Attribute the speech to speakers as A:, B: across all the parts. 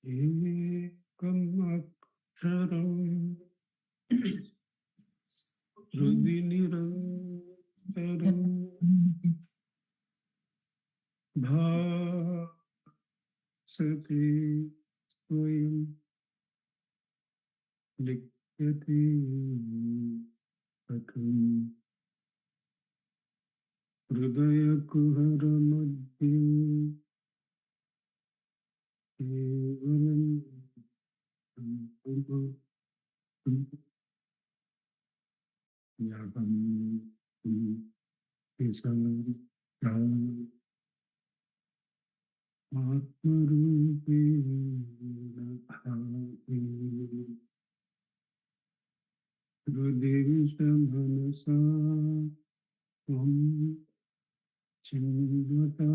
A: Ekam aksharam hridhi nirantaram bhasati swayam likyati katham hridaya kuhara madhye kevalam yagam isam Atmarupena bhave Hridesha manasa Tvam Chindvata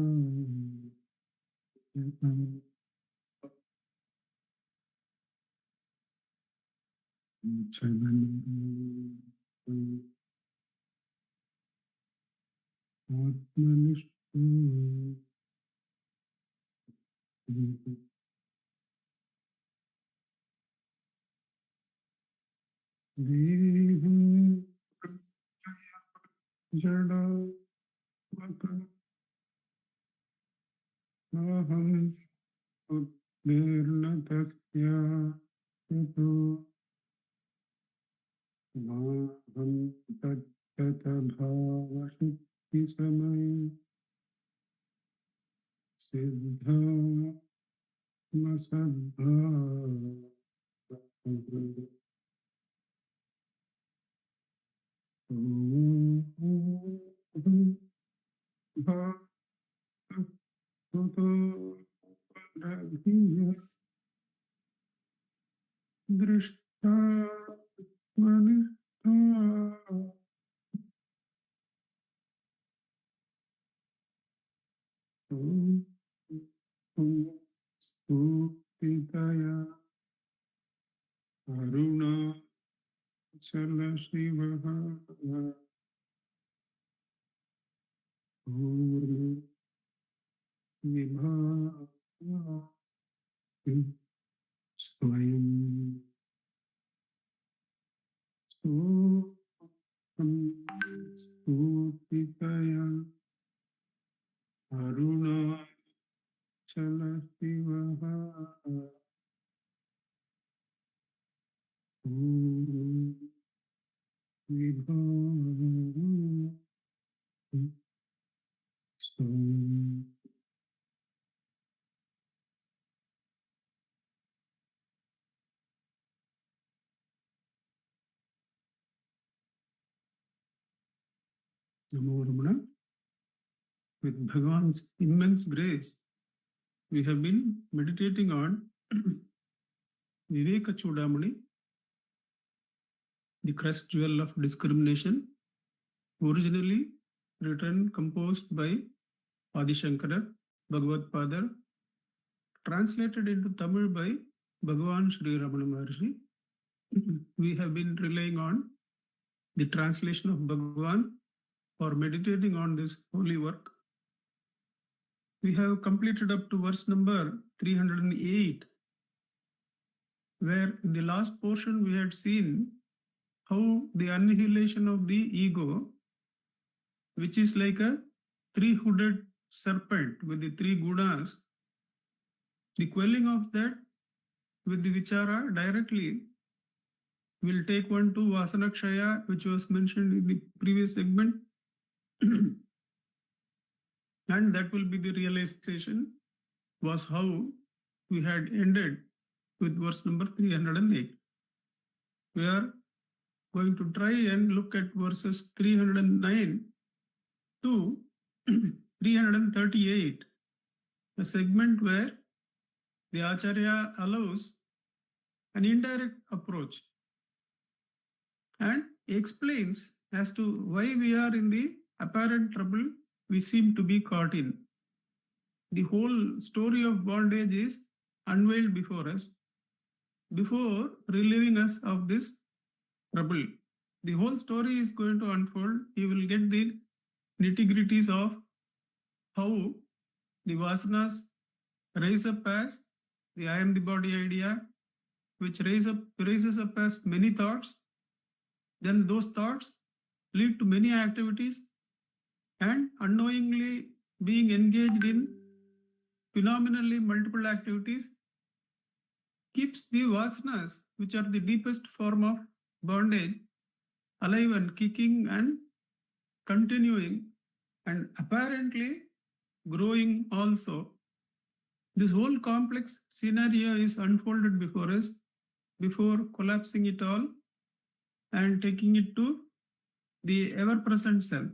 A: Chalanam Atmanishta Devam Jada Vata Aham Utnirna Tasya Tato Maham Tattata Bhavashukti Samay Siddha Masadha Drishta Manishta Stupitaya Aruna Chala Shivaha Vibha Swayam Stupitaya Aruna Chala Shivaha Vibha Swayam. Namo Ramana. With Bhagavan's immense grace, we have been meditating on Vivekachoodamani, the crest jewel of discrimination, originally written, composed by Adi Shankara, Bhagavad Padar, translated into Tamil by Bhagavan Sri Ramana Maharshi. We have been relying on the translation of Bhagavan for meditating on this holy work. We have completed up to verse number 308, where in the last portion we had seen how the annihilation of the ego, which is like a three-hooded serpent with the three gunas, the quelling of that with the vichara directly will take one to Vasanakshaya, which was mentioned in the previous segment. And that will be the realization, was how we had ended with verse number 308. We are going to try and look at verses 309 to 338, a segment where the Acharya allows an indirect approach and explains as to why we are in the apparent trouble we seem to be caught in. The whole story of bondage is unveiled before us before relieving us of this trouble. the whole story is going to unfold. You will get the nitty-gritties of how the vasanas rise up as the I am the body idea, which raises up as many thoughts. Then those thoughts lead to many activities, and unknowingly being engaged in phenomenally multiple activities keeps the vasanas, which are the deepest form of bondage, alive and kicking and continuing and apparently growing also. This whole complex scenario is unfolded before us before collapsing it all and taking it to the ever-present self.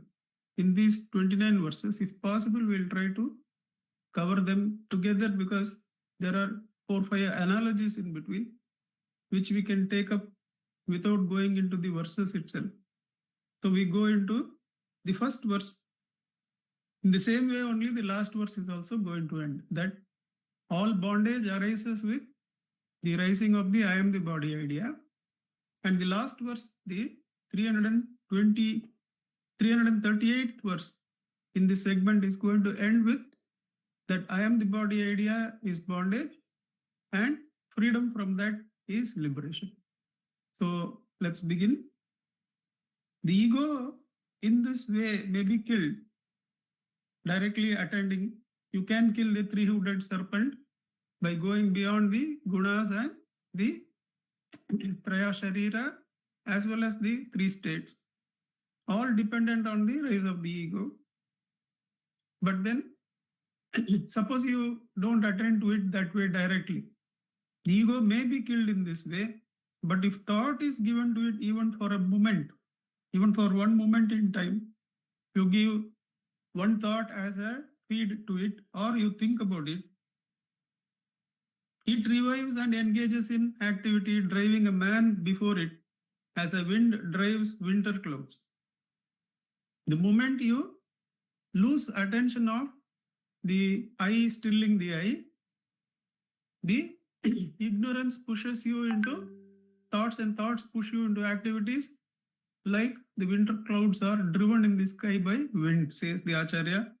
A: In these 29 verses, if possible, we'll try to cover them together because there are 4 or 5 analogies in between, which we can take up without going into the verses itself. So we go into the first verse. In the same way, only the last verse is also going to end. That all bondage arises with the rising of the I am the body idea. And the last verse, the 338th verse in this segment is going to end with that I am the body idea is bondage and freedom from that is liberation. So let's begin. The ego in this way may be killed. Directly attending, you can kill the three-hooded serpent by going beyond the gunas and the traya sharira as well as the 3 states, all dependent on the rise of the ego. But then suppose you don't attend to it that way directly. The ego may be killed in this way, but if thought is given to it even for a moment, even for one moment in time, you give one thought as a feed to it, or you think about it, it revives and engages in activity, driving a man before it as a wind drives winter clouds. The moment you lose attention of the I stilling the I, the ignorance pushes you into thoughts and thoughts push you into activities like the winter clouds are driven in the sky by wind, says the Acharya.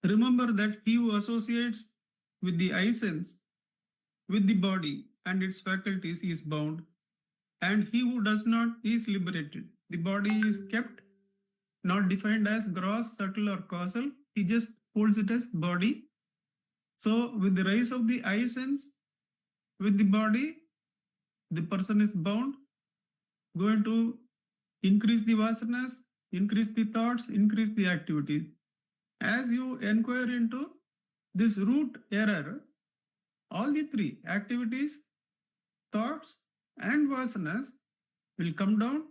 A: Remember that he who associates with the I sense, with the body and its faculties is bound, and he who does not is liberated. The body is kept, not defined as gross, subtle or causal. He just holds it as body. So with the rise of the I sense, with the body, the person is bound, going to increase the vasanas, increase the thoughts, increase the activities. As you inquire into this root error, all the 3 activities, thoughts and vasanas will come down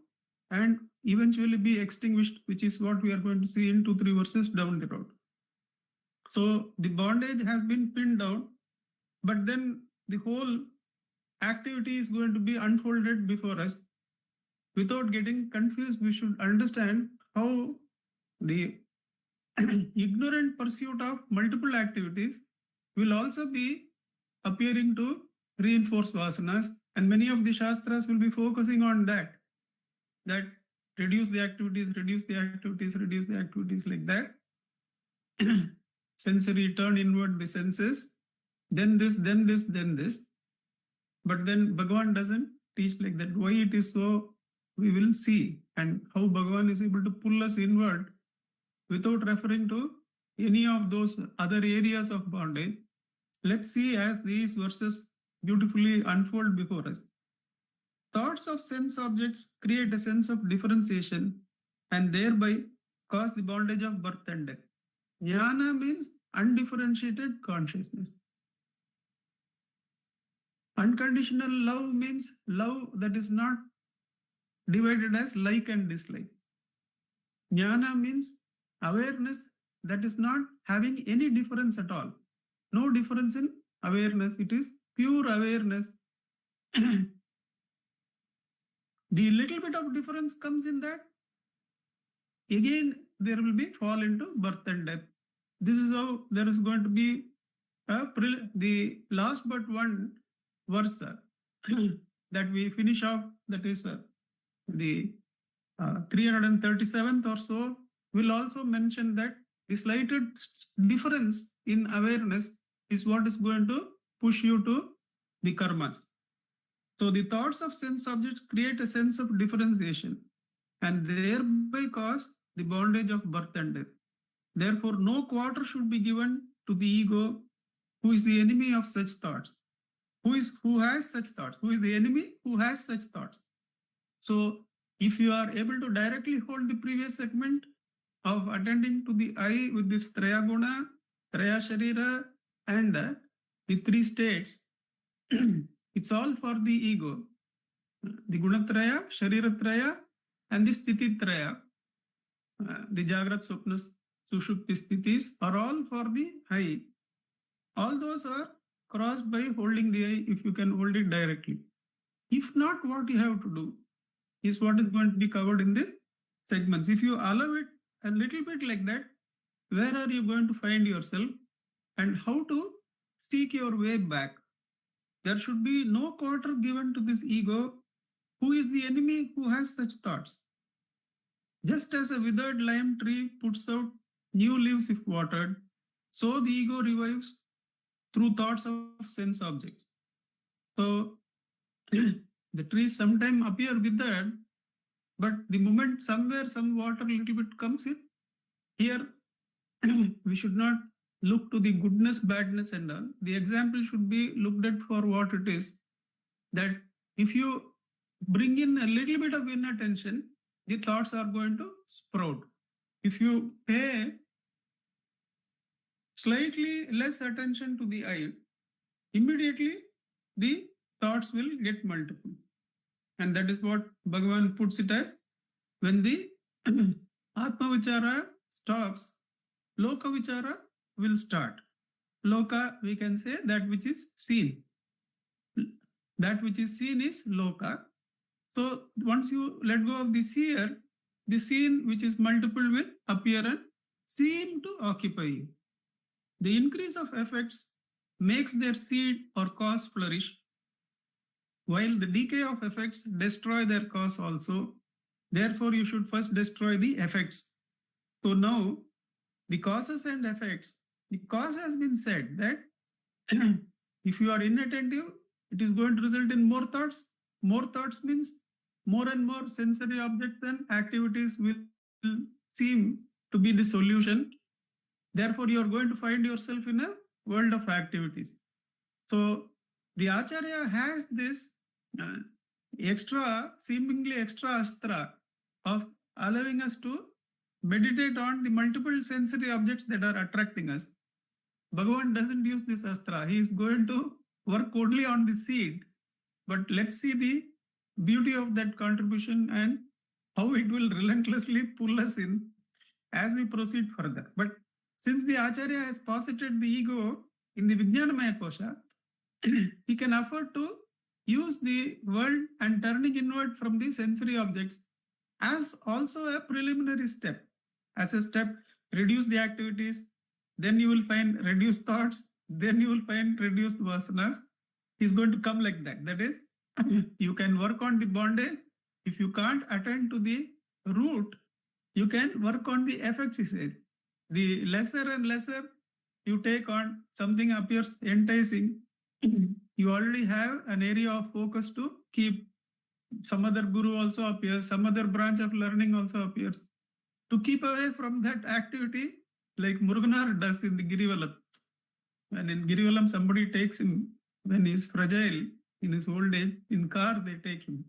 A: and eventually be extinguished, which is what we are going to see in 2-3 verses down the road. So the bondage has been pinned down, but then the whole activity is going to be unfolded before us. Without getting confused, we should understand how the ignorant pursuit of multiple activities will also be appearing to reinforce vasanas, and many of the shastras will be focusing on that reduce the activities, like that. Sensory, turn inward the senses, then this. But then Bhagavan doesn't teach like that. Why it is so, we will see, and how Bhagavan is able to pull us inward without referring to any of those other areas of bondage. Let's see as these verses beautifully unfold before us. Thoughts of sense objects create a sense of differentiation and thereby cause the bondage of birth and death. Jnana means undifferentiated consciousness. Unconditional love means love that is not divided as like and dislike. Jnana means awareness that is not having any difference at all. No difference in awareness. It is pure awareness. The little bit of difference comes in that. Again, there will be fall into birth and death. This is how there is going to be the last but one verse that we finish off, that is the 337th or so will also mention that the slighted difference in awareness is what is going to push you to the karmas. So the thoughts of sense objects create a sense of differentiation and thereby cause the bondage of birth and death. Therefore, no quarter should be given to the ego, who is the enemy of such thoughts. Who has such thoughts? Who is the enemy? Who has such thoughts? So, if you are able to directly hold the previous segment of attending to the I with this Traya Guna, Traya Sharira, and the three states, it's all for the ego. The Gunatraya, Shariratraya, and the Stititraya, the Jagrat, Swapna, Sushupti Stitis are all for the I. All those are crossed by holding the I if you can hold it directly. If not, what you have to do is what is going to be covered in this segments. If you allow it a little bit like that, where are you going to find yourself and how to seek your way back? There should be no quarter given to this ego, who is the enemy who has such thoughts. Just as a withered lime tree puts out new leaves if watered, so the ego revives through thoughts of sense objects. So the trees sometimes appear withered, but the moment somewhere some water a little bit comes in, here we should not look to the goodness, badness and all. The example should be looked at for what it is, that if you bring in a little bit of inattention, the thoughts are going to sprout. If you pay slightly less attention to the I, immediately the thoughts will get multiple. And that is what Bhagavan puts it as, when the Atma Vichara stops, Loka Vichara will start. Loka, we can say that which is seen. That which is seen is Loka. So once you let go of the seer, the seen which is multiple will appear and seem to occupy you. The increase of effects makes their seed or cause flourish, while the decay of effects destroy their cause also. Therefore, you should first destroy the effects. So now, the causes and effects, the cause has been said that if you are inattentive, it is going to result in more thoughts. More thoughts means more and more sensory objects and activities will seem to be the solution. Therefore, you are going to find yourself in a world of activities. So, the Acharya has this seemingly extra astra of allowing us to meditate on the multiple sensory objects that are attracting us. Bhagavan doesn't use this astra. He is going to work only on the seed. But let's see the beauty of that contribution and how it will relentlessly pull us in as we proceed further. But since the Acharya has posited the ego in the Vijnanamaya Kosha, he can afford to use the world and turning inward from the sensory objects as also a preliminary step. As a step, reduce the activities, then you will find reduced thoughts, then you will find reduced vasanas. He's going to come like that. That is, you can work on the bondage. If you can't attend to the root, you can work on the effects, he says. The lesser and lesser you take on, something appears enticing, you already have an area of focus to keep. Some other guru also appears, some other branch of learning also appears. To keep away from that activity, like Muruganar does in the Girivalam. When in Girivalam somebody takes him when he is fragile in his old age, in car they take him.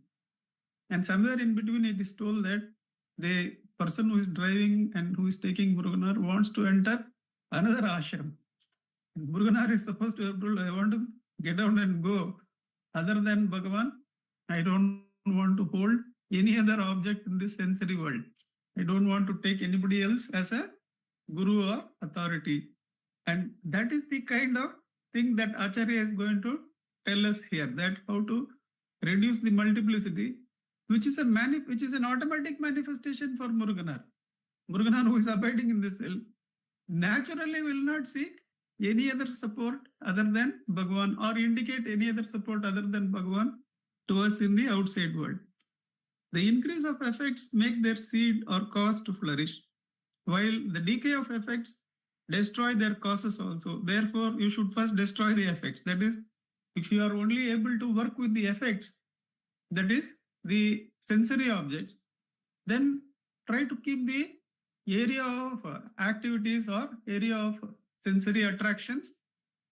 A: And somewhere in between it is told that the person who is driving and who is taking Muruganar wants to enter another ashram. And Muruganar is supposed to have told, I want to get down and go. Other than Bhagavan, I don't want to hold any other object in this sensory world. I don't want to take anybody else as a guru or authority. And that is the kind of thing that Acharya is going to tell us here, that how to reduce the multiplicity, which is an automatic manifestation for Muruganar. Muruganar, who is abiding in this cell, naturally will not seek any other support other than Bhagavan, or indicate any other support other than Bhagavan to us in the outside world. The increase of effects make their seed or cause to flourish, while the decay of effects destroy their causes also. Therefore, you should first destroy the effects. That is, if you are only able to work with the effects, that is the sensory objects, then try to keep the area of activities or area of sensory attractions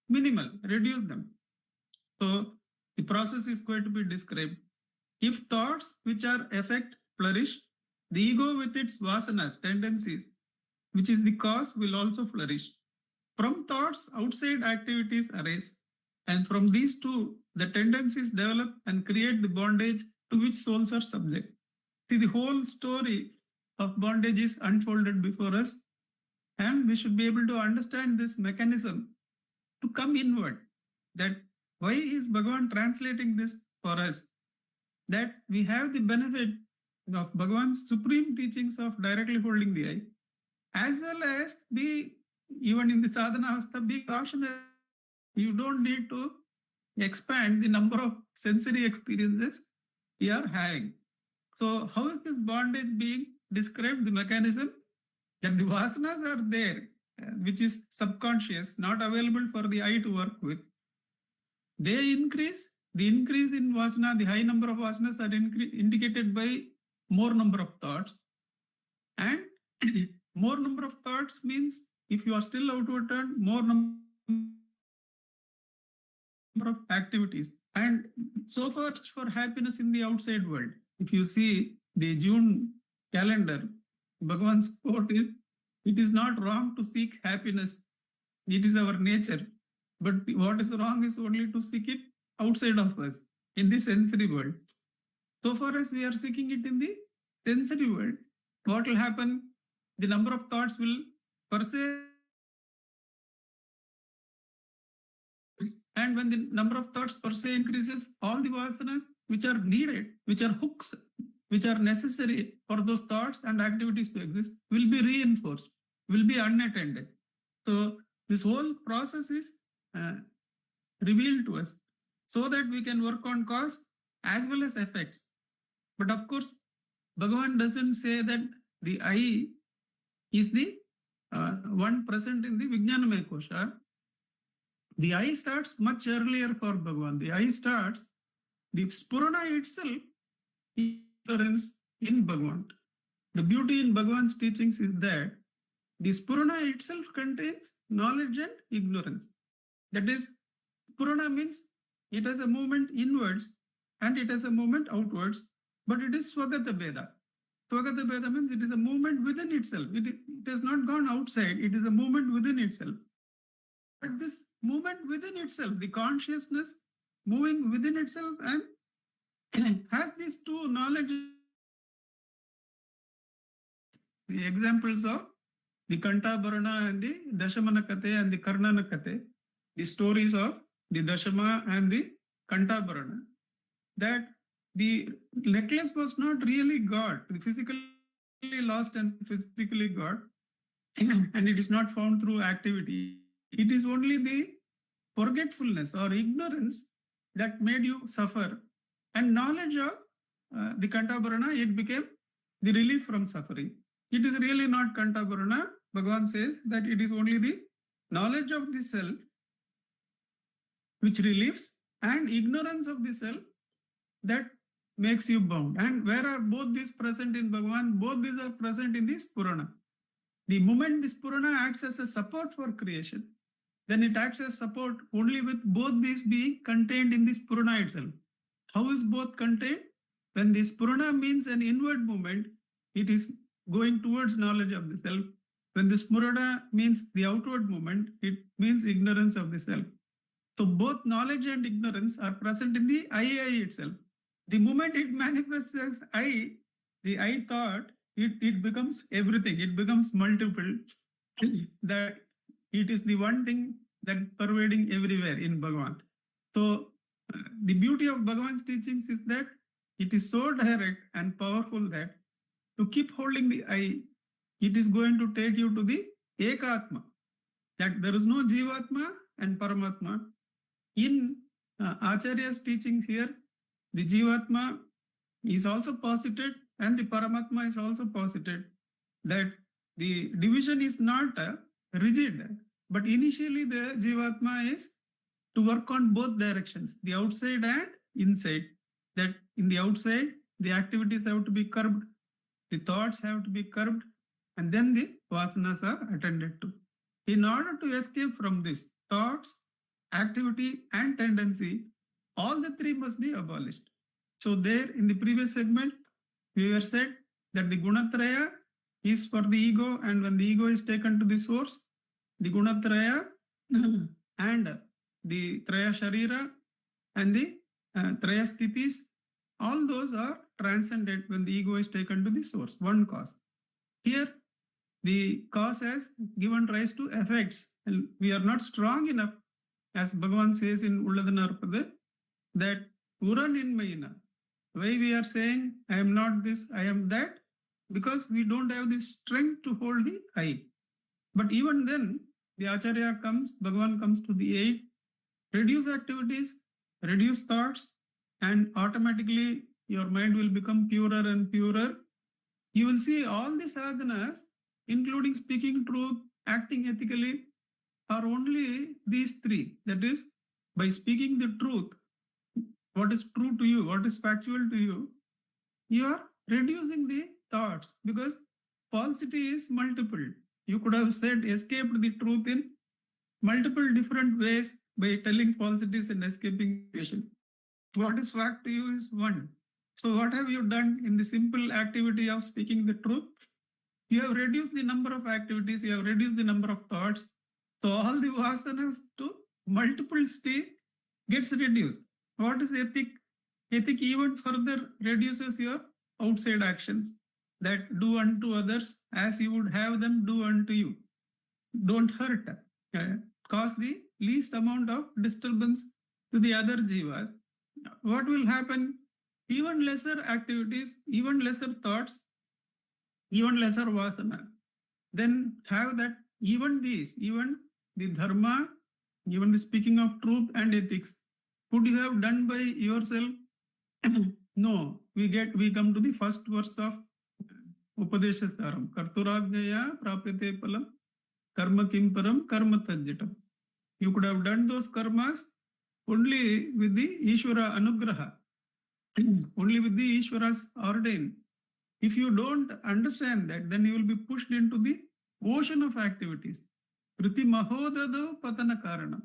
A: minimal, reduce them. So the process is going to be described. If thoughts which are effect flourish, the ego with its vasanas, tendencies, which is the cause, will also flourish. From thoughts, outside activities arise, and from these two, the tendencies develop and create the bondage to which souls are subject. See, the whole story of bondage is unfolded before us, and we should be able to understand this mechanism to come inward. That why is Bhagavan translating this for us? That we have the benefit of Bhagavan's supreme teachings of directly holding the eye, as well as be, even in the sadhana avastha, be cautionary. You don't need to expand the number of sensory experiences you are having. So how is this bondage being described? The mechanism that the vasanas are there, which is subconscious, not available for the eye to work with. They increase. The increase in vasana, the high number of vasanas are indicated by more number of thoughts. And more number of thoughts means if you are still outward turned, more number of activities. And so far for happiness in the outside world. If you see the June calendar, Bhagavan's quote is, it is not wrong to seek happiness. It is our nature. But what is wrong is only to seek it outside of us, in the sensory world. So far as we are seeking it in the sensory world, what will happen? The number of thoughts will per se, and when the number of thoughts per se increases, all the vasanas which are needed, which are hooks, which are necessary for those thoughts and activities to exist, will be reinforced, will be unattended. So this whole process is revealed to us so that we can work on cause as well as effects. But of course, Bhagavan doesn't say that the I is the one present in the Vijnanamaya Kosha. The I starts much earlier for Bhagavan. The I starts, the Spurana itself is ignorance in Bhagavan. The beauty in Bhagavan's teachings is that the Spurana itself contains knowledge and ignorance. That is, Spurana means it has a movement inwards and it has a movement outwards, but it is Swagata Bheda. Swagata Bheda means it is a movement within itself. It has not gone outside, it is a movement within itself. But this movement within itself, the consciousness moving within itself, and has these two knowledge. The examples of the Kantabharana and the Dashamana Kate and the Karnana Kate, the stories of the Dashama and the Kantabharana, that the necklace was not really got, physically lost and physically got, and it is not found through activity. It is only the forgetfulness or ignorance that made you suffer, and knowledge of the Kantabharana, it became the relief from suffering. It is really not Kantabharana. Bhagavan says that it is only the knowledge of the self which relieves, and ignorance of the self that makes you bound. And where are both these present in Bhagavan? Both these are present in the Spurana. The moment the Spurana acts as a support for creation, then it acts as support only with both these being contained in the Spurana itself. How is both contained? When the Spurana means an inward movement, it is going towards knowledge of the self. When the Spurana means the outward movement, it means ignorance of the self. So both knowledge and ignorance are present in the I itself. The moment it manifests as I, the I thought, it becomes everything. It becomes multiple. That it is the one thing that is pervading everywhere in Bhagavan. So the beauty of Bhagavan's teachings is that it is so direct and powerful that to keep holding the I, it is going to take you to the Ekatma. That there is no Jivatma and Paramatma. In Acharya's teachings here, the Jivatma is also posited and the Paramatma is also posited that the division is not rigid, but initially the Jivatma is to work on both directions, the outside and inside. That in the outside, the activities have to be curbed, the thoughts have to be curbed, and then the vasanas are attended to. In order to escape from this, thoughts, activity, and tendency, all the three must be abolished. So there in the previous segment, we were said that the Gunatraya is for the ego, and when the ego is taken to the source, the Gunatraya and the Traya Sharira and the Traya Sthitis, all those are transcended when the ego is taken to the source, one cause. Here, the cause has given rise to effects, and we are not strong enough, as Bhagavan says in Ulladanarpada, that Uran in Mayina. Why we are saying, I am not this, I am that? Because we don't have the strength to hold the I. But even then, the Acharya comes, Bhagavan comes to the aid, reduce activities, reduce thoughts, and automatically your mind will become purer and purer. You will see all the sadhanas, including speaking truth, acting ethically, are only these three. That is, by speaking the truth, what is true to you, what is factual to you, you are reducing the thoughts, because falsity is multiple. You could have said escaped the truth in multiple different ways by telling falsities and escaping vision. What is fact to you is one. So what have you done in the simple activity of speaking the truth? You have reduced the number of activities, you have reduced the number of thoughts. So all the vasanas to multiplicity gets reduced. What is ethic? Ethic even further reduces your outside actions, that do unto others as you would have them do unto you. Don't hurt. Cause the least amount of disturbance to the other jivas. What will happen? Even lesser activities, even lesser thoughts, even lesser vasanas. Then have that, even these, even the dharma, even the speaking of truth and ethics, could you have done by yourself? No. We come to the first verse of Upadesha Saram. Karturajnaya prapyate palam karma kimparam karma tajjatam. You could have done those karmas only with the Ishvara Anugraha, only with the Ishvara's ordain. If you don't understand that, then you will be pushed into the ocean of activities. Priti mahodado patana karana.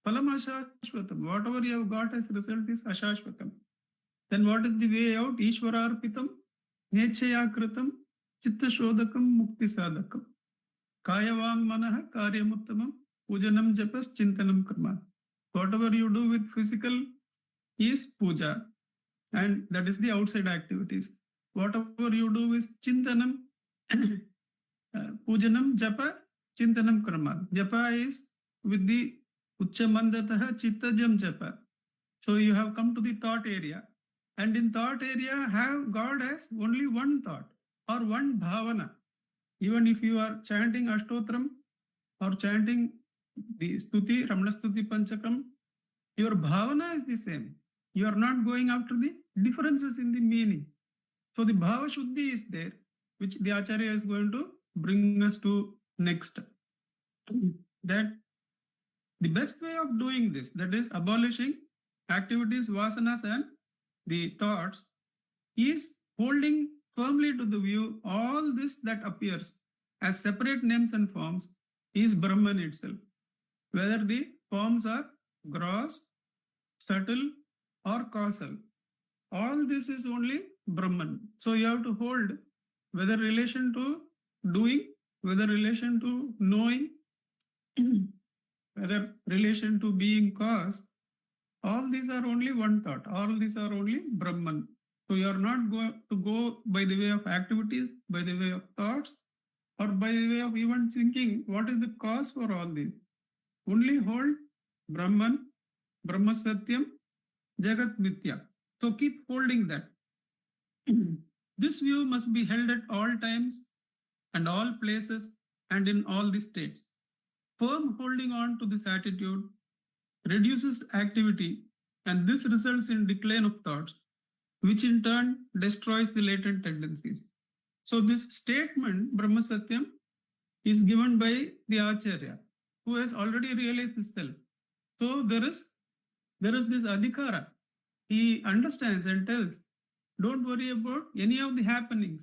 A: Palam ashashvatam. Whatever you have got as result is ashashvatam. Then what is the way out? Ishvara arpitam, nechaya kritam, chitta shodakam, mukti sadakam. Kayavang manaha karyamuttamam, pujanam japas chintanam karma. Whatever you do with physical is puja, and that is the outside activities. Whatever you do with chintanam, pujanam, japa, chintanam karma. Japa is with the uchamandataha chittajam japa. So you have come to the thought area. And in thought area, have God as only one thought or one bhavana. Even if you are chanting Ashtotram or chanting the Stuti, Ramana Stuti Panchakam, your bhavana is the same. You are not going after the differences in the meaning. So the bhava shuddhi is there, which the Acharya is going to bring us to next. That the best way of doing this, that is abolishing activities, vasanas and the thoughts, is holding firmly to the view all this that appears as separate names and forms is Brahman itself. Whether the forms are gross, subtle or causal, all this is only Brahman. So you have to hold whether relation to doing, whether relation to knowing, whether relation to being cause, all these are only one thought, all these are only Brahman. So you are not going to go by the way of activities, by the way of thoughts, or by the way of even thinking what is the cause for all this. Only hold Brahman, Brahma Satyam, Jagat Mithya. So keep holding that. This view must be held at all times and all places and in all the states. Firm holding on to this attitude reduces activity, and this results in decline of thoughts, which in turn destroys the latent tendencies. So this statement, Brahma Satyam, is given by the Acharya, who has already realized the self. So there is this adhikara. He understands and tells, don't worry about any of the happenings.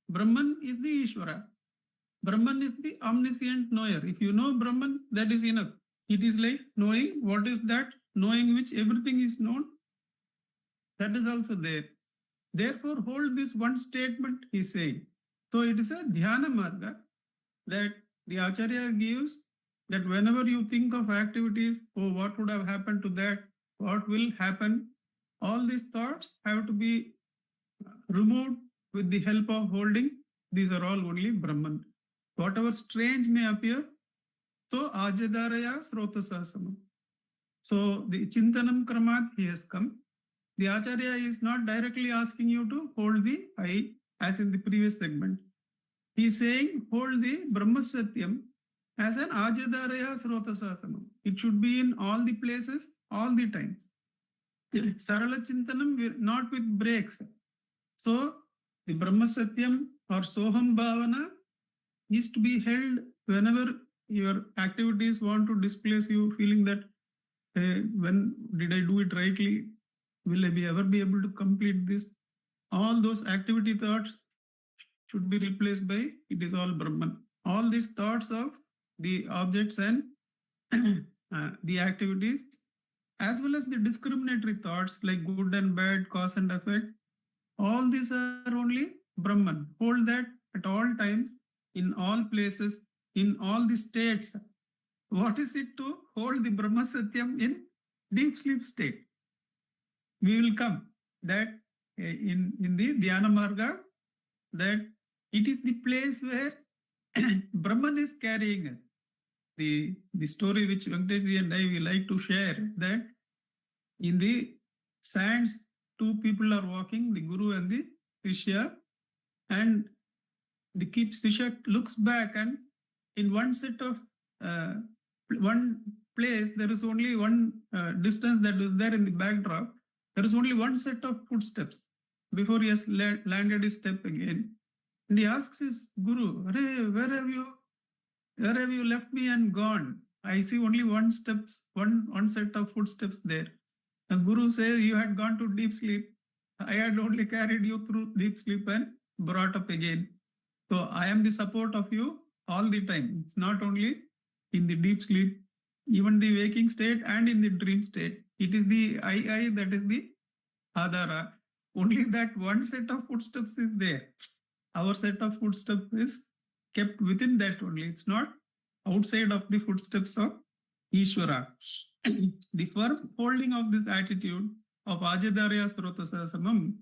A: Brahman is the Ishvara. Brahman is the omniscient knower. If you know Brahman, that is enough. It is like knowing what is that, knowing which everything is known. That is also there. Therefore, hold this one statement, he is saying. So it is a dhyana marga that the Acharya gives, that whenever you think of activities, oh, what would have happened to that? What will happen? All these thoughts have to be removed with the help of holding. These are all only Brahman. Whatever strange may appear, so Ajadaraya Srotasasama. So the Chintanam Kramat, he has come. The Acharya is not directly asking you to hold the I as in the previous segment. He is saying hold the Brahma Satyam as an Ajadaraya Srotasasana. It should be in all the places, all the times. Sarala Chintanam, not with breaks. So the Brahma Satyam or Soham Bhavana is to be held whenever your activities want to displace you, feeling that when did I do it rightly? Will I ever be able to complete this? All those activity thoughts should be replaced by it is all Brahman. All these thoughts of the objects and the activities, as well as the discriminatory thoughts like good and bad, cause and effect, all these are only Brahman. Hold that at all times, in all places, in all the states. What is it to hold the Brahma Satyam in deep sleep state? We will come that in the Dhyana Marga, that it is the place where Brahman is carrying us. The story which Venkateshji and I we like to share, that in the sands, two people are walking, the Guru and the Shishya, and the Shishya looks back, and in one set of one place, there is only one distance that is there in the backdrop. There is only one set of footsteps before he has landed his step again. And he asks his Guru, where have you left me and gone? I see only one set of footsteps there. And Guru says, you had gone to deep sleep. I had only carried you through deep sleep and brought up again. So I am the support of you all the time. It's not only in the deep sleep, even the waking state and in the dream state. It is the I that is the Adhara. Only that one set of footsteps is there. Our set of footsteps is kept within that only. It's not outside of the footsteps of Ishvara. The firm holding of this attitude of Ajadarya Srotasasamam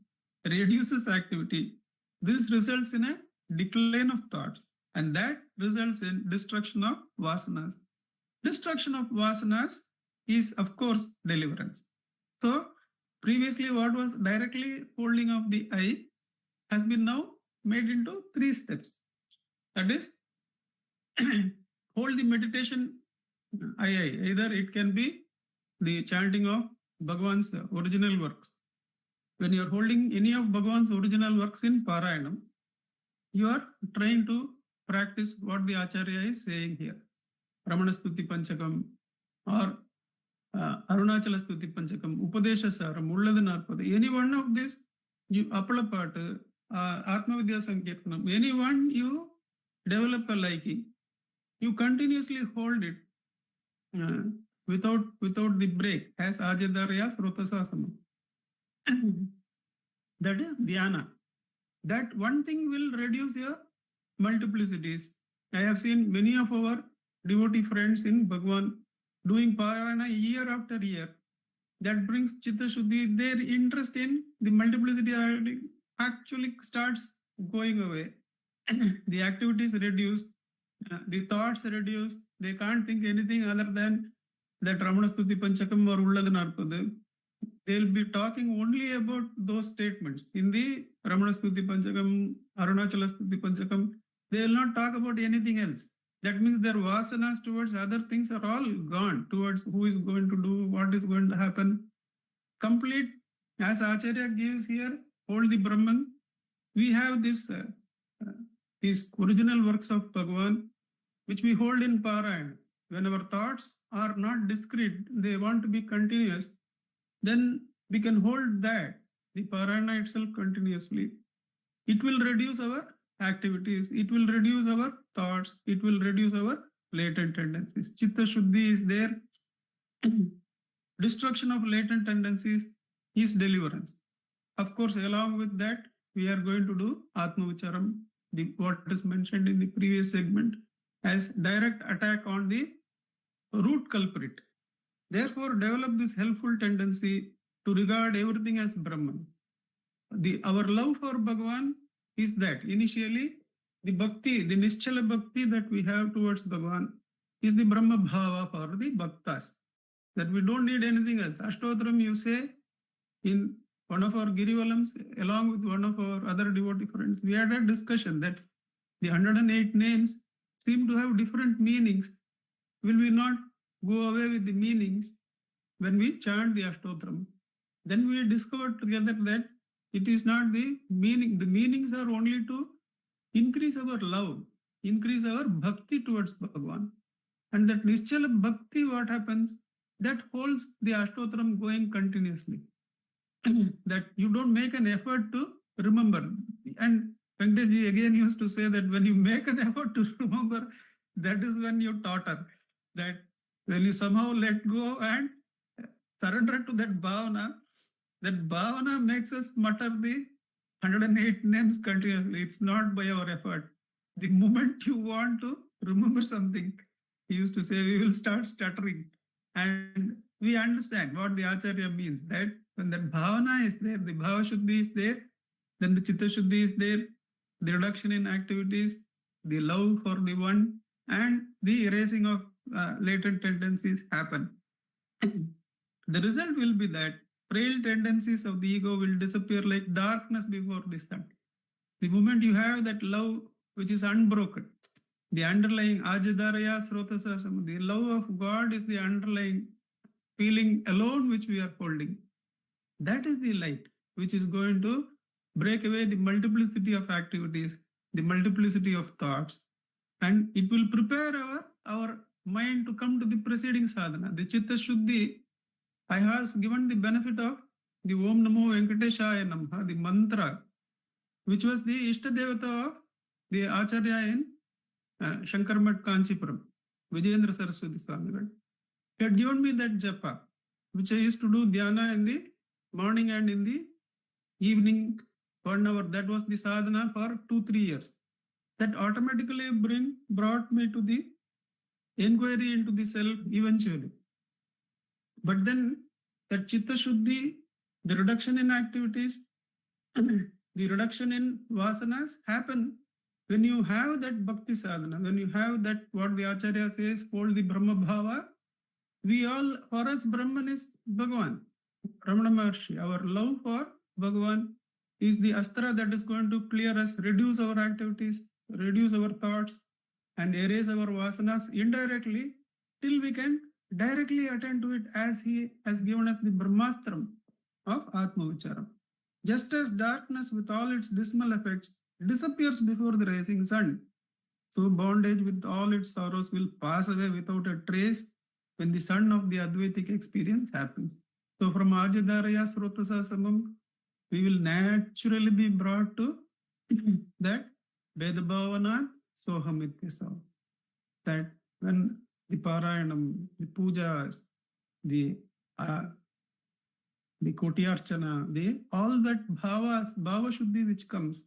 A: reduces activity. This results in a decline of thoughts, and that results in destruction of vasanas. Destruction of vasanas is, of course, deliverance. So, previously what was directly holding of the I has been now made into 3 steps. That is, hold the meditation I. Either it can be the chanting of Bhagavan's original works. When you are holding any of Bhagavan's original works in Parayanam, you are trying to practice what the Acharya is saying here. Ramanastuti Panchakam or Arunachala Stuti Panchakam, Upadesha Saram, Ulladhanarpada, any one of these, you Appalapata, Atmavidya Sankirtanam, any one you develop a liking, you continuously hold it without the break, as Ajadarya Srotasasana. That is dhyana. That one thing will reduce your multiplicities. I have seen many of our devotee friends in Bhagavan doing Parayana year after year. That brings Chitta Shuddhi. Their interest in the multiplicity actually starts going away. The activities reduce, the thoughts reduce. They can't think anything other than that Ramanastuti Panchakam or Ulladhanarpada. They'll be talking only about those statements. In the Ramanastuti Panchakam, Arunachala Stuti Panchakam, they will not talk about anything else. That means their vasanas towards other things are all gone, towards who is going to do, what is going to happen. Complete As Acharya gives here, hold the Brahman, we have these original works of Bhagavan, which we hold in Parayana. When our thoughts are not discrete, they want to be continuous, then we can hold that, the Parayana itself continuously. It will reduce our activities, it will reduce our thoughts, it will reduce our latent tendencies. Chitta Shuddhi is there. Destruction of latent tendencies is deliverance. Of course, along with that, we are going to do Atma Vicharam, what is mentioned in the previous segment, as direct attack on the root culprit. Therefore, develop this helpful tendency to regard everything as Brahman. Our love for Bhagavan is that initially the bhakti, the Nischala bhakti that we have towards Bhagavan is the Brahma Bhava for the Bhaktas, that we don't need anything else. Ashtotram, you say, in one of our Girivalams, along with one of our other devotee friends, we had a discussion that the 108 names seem to have different meanings. Will we not go away with the meanings when we chant the Ashtotram? Then we discovered together that it is not the meaning. The meanings are only to increase our love, increase our bhakti towards Bhagavan. And that Nischala bhakti, what happens? That holds the Ashtotram going continuously. That you don't make an effort to remember. And Venkatji again used to say that when you make an effort to remember, that is when you totter. That when you somehow let go and surrender to that bhavana makes us mutter the 108 names continuously. It's not by our effort. The moment you want to remember something, he used to say, we will start stuttering. And we understand what the Acharya means, that when that bhavana is there, the bhava shuddhi is there, then the chitta shuddhi is there, the reduction in activities, the love for the one, and the erasing of latent tendencies happen. The result will be that frail tendencies of the ego will disappear like darkness before the sun. The moment you have that love which is unbroken, the underlying ajadaraya srotasa, the love of God is the underlying feeling alone which we are holding. That is the light which is going to break away the multiplicity of activities, the multiplicity of thoughts, and it will prepare our mind to come to the preceding sadhana. The Chitta Shuddhi, I have given the benefit of the Om Namo Venkateshaya Namaha, the mantra, which was the Ishta Devata of the Acharya in Shankar Mat Kanchipuram, Vijayendra Saraswati Swamigal. He had given me that japa, which I used to do dhyana in the morning and in the evening, 1 hour. That was the sadhana for 2-3 years. That automatically brought me to the inquiry into the self eventually. But then that Chitta Shuddhi, the reduction in activities, the reduction in vasanas happen when you have that bhakti sadhana, when you have that, what the Acharya says, hold the Brahma Bhava. For us, Brahman is Bhagavan, Ramana Maharshi. Our love for Bhagavan is the astra that is going to clear us, reduce our activities, reduce our thoughts, and erase our vasanas indirectly till we can directly attend to it as he has given us the Brahmastram of Atma Vicharam. Just as darkness with all its dismal effects disappears before the rising sun, so bondage with all its sorrows will pass away without a trace when the sun of the Advaitic experience happens. So from Ajadaraya Srotasa Samam, we will naturally be brought to that Vedabhavanat Sohamityasa. That when the Parayanam, the Pujas, the Kotiyarchana, all that Bhava Shuddhi which comes,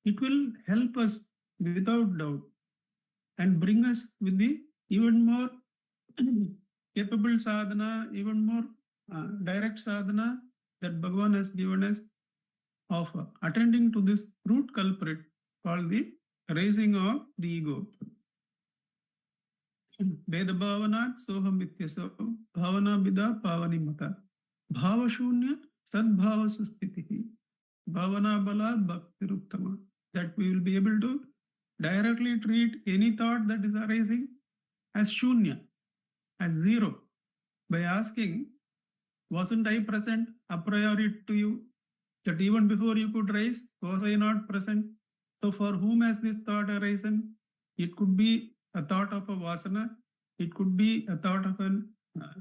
A: it will help us without doubt and bring us with the even more capable sadhana, even more direct sadhana that Bhagavan has given us of attending to this root culprit called the raising of the ego. Veda Bhavanat Soham Ityasa Bhavana Bida Pavani Mata Bhava Shunya Sadbhava Sustitihi Bhavana Bala Bhakti Ruttama. That we will be able to directly treat any thought that is arising as Shunya, as zero, by asking Wasn't I present a priori to you? That even before you could rise, was I not present? So for whom has this thought arisen? It could be a thought of a vasana. It could be a thought of a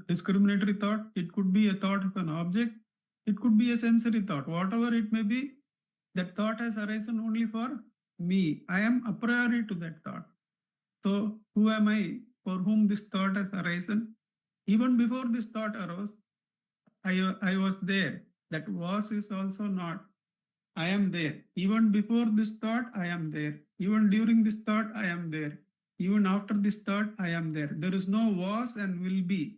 A: discriminatory thought. It could be a thought of an object. It could be a sensory thought. Whatever it may be, that thought has arisen only for me. I am a priori to that thought. So who am I for whom this thought has arisen? Even before this thought arose, I was there. That was is also not. I am there. Even before this thought, I am there. Even during this thought, I am there. Even after this thought, I am there. There is no was and will be.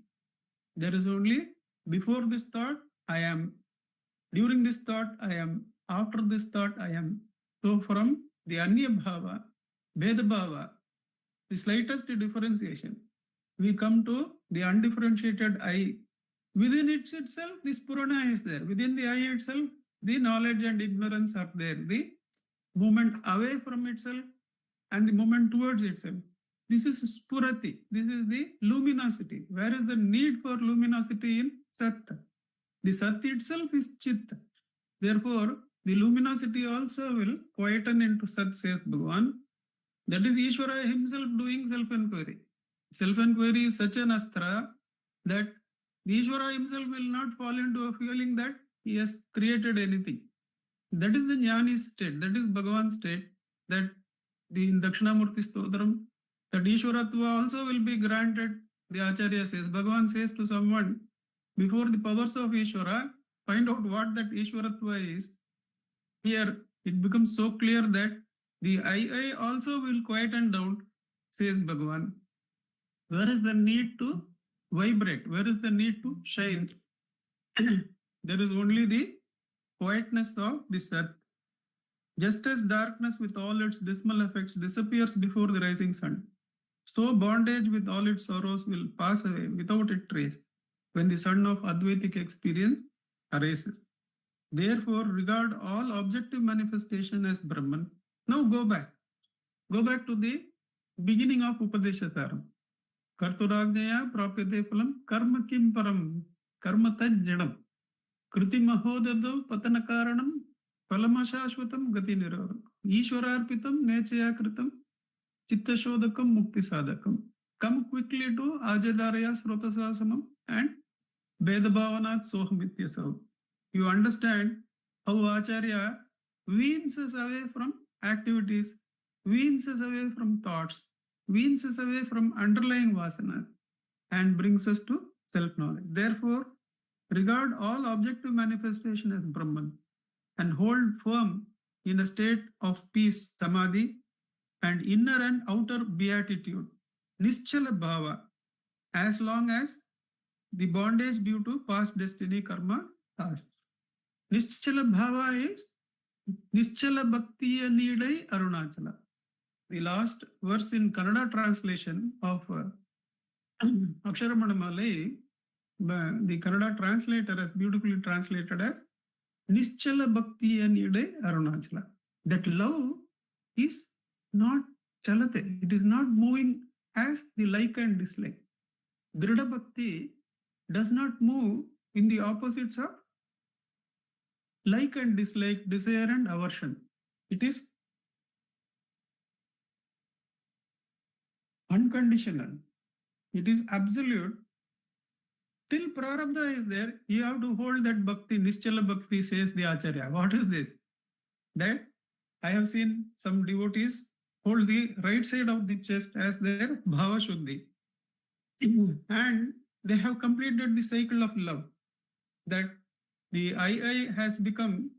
A: There is only before this thought, I am. During this thought, I am. After this thought, I am. So from the Anya Bhava, Veda Bhava, the slightest differentiation, we come to the undifferentiated I. Within it itself, this Purana is there. Within the I itself, the knowledge and ignorance are there. The movement away from itself and the movement towards itself. This is Spurati. This is the luminosity. Where is the need for luminosity in Sat? The Sat itself is Chit. Therefore, the luminosity also will quieten into Sat, says Bhagavan. That is Ishvara himself doing self-enquiry. Self-enquiry is such an astra that the Ishvara himself will not fall into a feeling that he has created anything. That is the Jnani state, that is Bhagavan's state, that the Dakshinamurti Stotram, that Ishvaratva also will be granted. The Acharya says, Bhagavan says to someone, before the powers of Ishvara, find out what that Ishvaratva is. Here it becomes so clear that the I also will quieten down, says Bhagavan. Where is the need to vibrate? Where is the need to shine? There is only the quietness of the Sat. Just as darkness with all its dismal effects disappears before the rising sun, so bondage with all its sorrows will pass away without a trace when the sun of Advaitic experience arises. Therefore, regard all objective manifestation as Brahman. Now go back. Go back to the beginning of Upadeshasaram. Karturagnyaya prapyate phalam karma kim param karma tad jadam kriti mahodado patana karanam phalamashashvatam gati niraram ishwararpitam nechaya kritam chittashodakam mukti sadakam. Come quickly to ajadaraya srotasasamam and vedabhavanat sohamityasav. You understand how Acharya weans us away from activities, weans us away from thoughts, weans us away from underlying vasanas and brings us to self-knowledge. Therefore, regard all objective manifestation as Brahman and hold firm in a state of peace, samadhi, and inner and outer beatitude, nischala bhava, as long as the bondage due to past destiny karma lasts. Nischala bhava is nischala bhaktiya needai arunachala. The last verse in Kannada translation of Aksharamanamale, the Kannada translator has beautifully translated as Nischala Bhakti Nide Arunachala. That love is not chalate, it is not moving as the like and dislike. Drida Bhakti does not move in the opposites of like and dislike, desire and aversion. It is unconditional. It is absolute. Till prarabdha is there, you have to hold that bhakti, nischala bhakti, says the Acharya. What is this? That I have seen some devotees hold the right side of the chest as their bhava shuddhi. And they have completed the cycle of love. That the I has become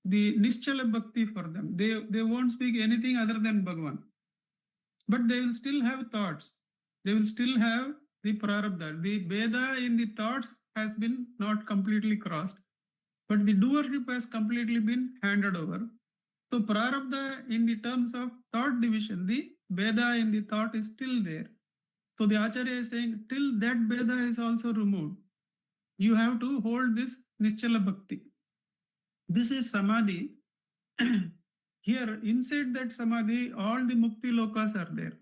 A: the nischala bhakti for them. They won't speak anything other than Bhagavan. But they will still have thoughts. They will still have the prarabdha. The Veda in the thoughts has been not completely crossed, but the doership has completely been handed over. So prarabdha in the terms of thought division, the Veda in the thought is still there. So the Acharya is saying, till that Veda is also removed, you have to hold this nischala bhakti. This is samadhi. Here, inside that samadhi, all the mukti lokas are there.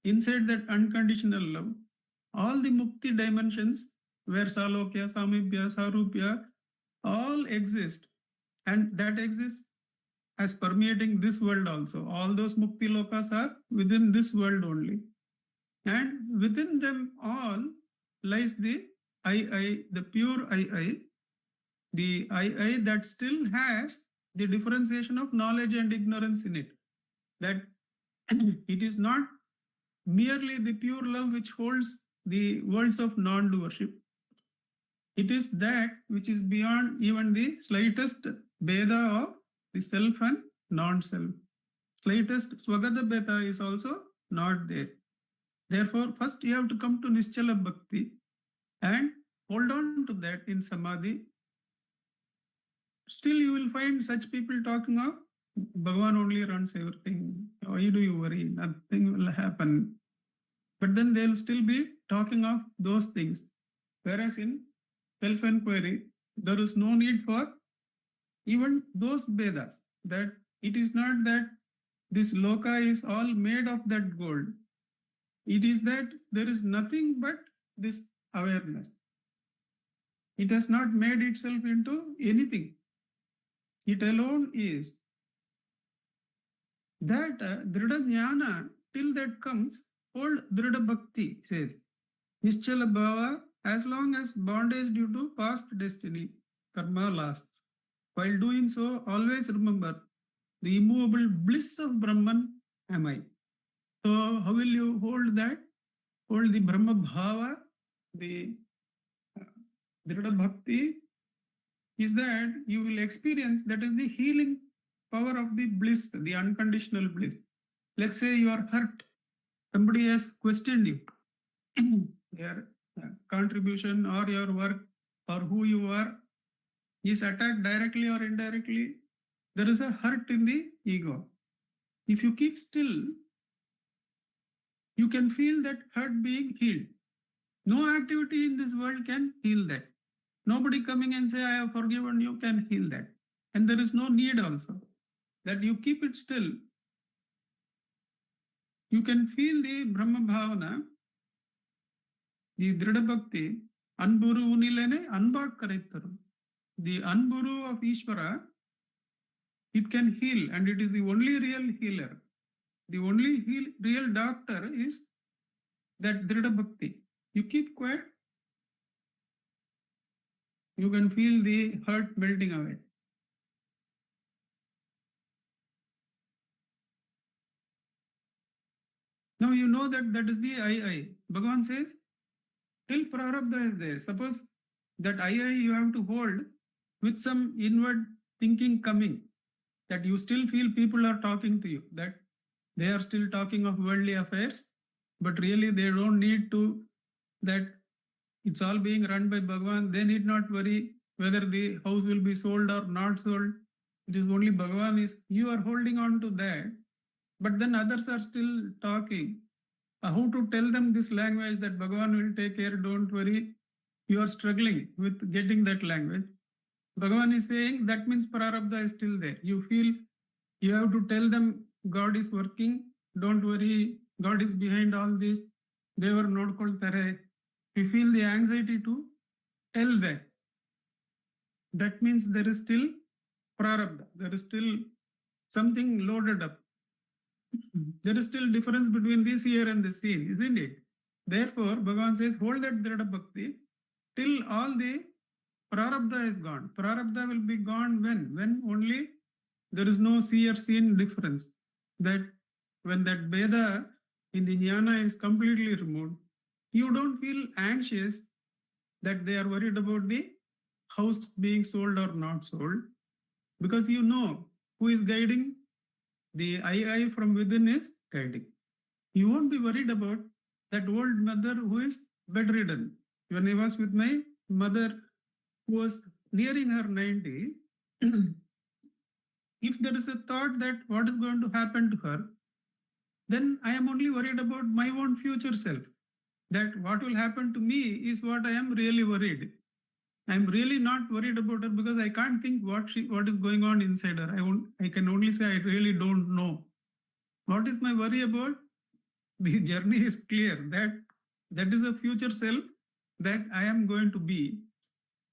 A: Inside that unconditional love, all the mukti dimensions where Salokya, Samipya, Sarupya all exist, and that exists as permeating this world also. All those Mukti Lokas are within this world only. And within them all lies the I, the pure I, the I that still has the differentiation of knowledge and ignorance in it. That it is not merely the pure love which holds the worlds of non-doership. It is that which is beyond even the slightest Beda of the self and non-self. Slightest Swagata Beta is also not there. Therefore, first you have to come to Nischala Bhakti and hold on to that in Samadhi. Still, you will find such people talking of Bhagavan only runs everything. Why do you worry? Nothing will happen. But then they'll still be talking of those things. Whereas in self-enquiry, there is no need for even those Vedas. That it is not that this loka is all made of that gold. It is that there is nothing but this awareness. It has not made itself into anything. It alone is. That Drida Jnana, till that comes, hold Drida Bhakti, says. Nischala Bhava, as long as bondage due to past destiny, karma lasts. While doing so, always remember the immovable bliss of Brahman am I. So how will you hold that? Hold the Brahma Bhava, the Drida Bhakti, is that you will experience that is the healing power of the bliss, the unconditional bliss. Let's say you are hurt. Somebody has questioned you, your contribution or your work or who you are is attacked directly or indirectly. There is a hurt in the ego. If you keep still, you can feel that hurt being healed. No activity in this world can heal that. Nobody coming and say, I have forgiven you, can heal that. And there is no need also that you keep it still. You can feel the Brahma Bhavana, the Drida Bhakti, Anburu Unilene, Anbak Karaitaru. The Anburu of Ishvara, it can heal, and it is the only real healer. The only real doctor is that Drida Bhakti. You keep quiet, you can feel the hurt melting away. Now you know that that is the I. Bhagavan says, till prarabdha is there. Suppose that I you have to hold with some inward thinking coming, that you still feel people are talking to you, that they are still talking of worldly affairs, but really they don't need to, that it's all being run by Bhagavan. They need not worry whether the house will be sold or not sold. It is only Bhagavan is, you are holding on to that, but then others are still talking. How to tell them this language that Bhagavan will take care, don't worry. You are struggling with getting that language. Bhagavan is saying that means prarabdha is still there. You feel you have to tell them God is working, don't worry, God is behind all this. They were not called tare. You feel the anxiety to tell that. That means there is still prarabdha. There is still something loaded up. There is still difference between this here and this scene, isn't it? Therefore, Bhagavan says, hold that Drida Bhakti till all the prarabdha is gone. Prarabdha will be gone when? When only there is no seer scene difference. That when that Veda in the jnana is completely removed, you don't feel anxious that they are worried about the house being sold or not sold, because you know who is guiding. The I from within is guiding. You won't be worried about that old mother who is bedridden. When I was with my mother who was nearing her 90, if there is a thought that what is going to happen to her, then I am only worried about my own future self. That what will happen to me is what I am really worried. I am really not worried about her because I can't think what is going on inside her. I can only say I really don't know. What is my worry about? The journey is clear. That is a future self that I am going to be.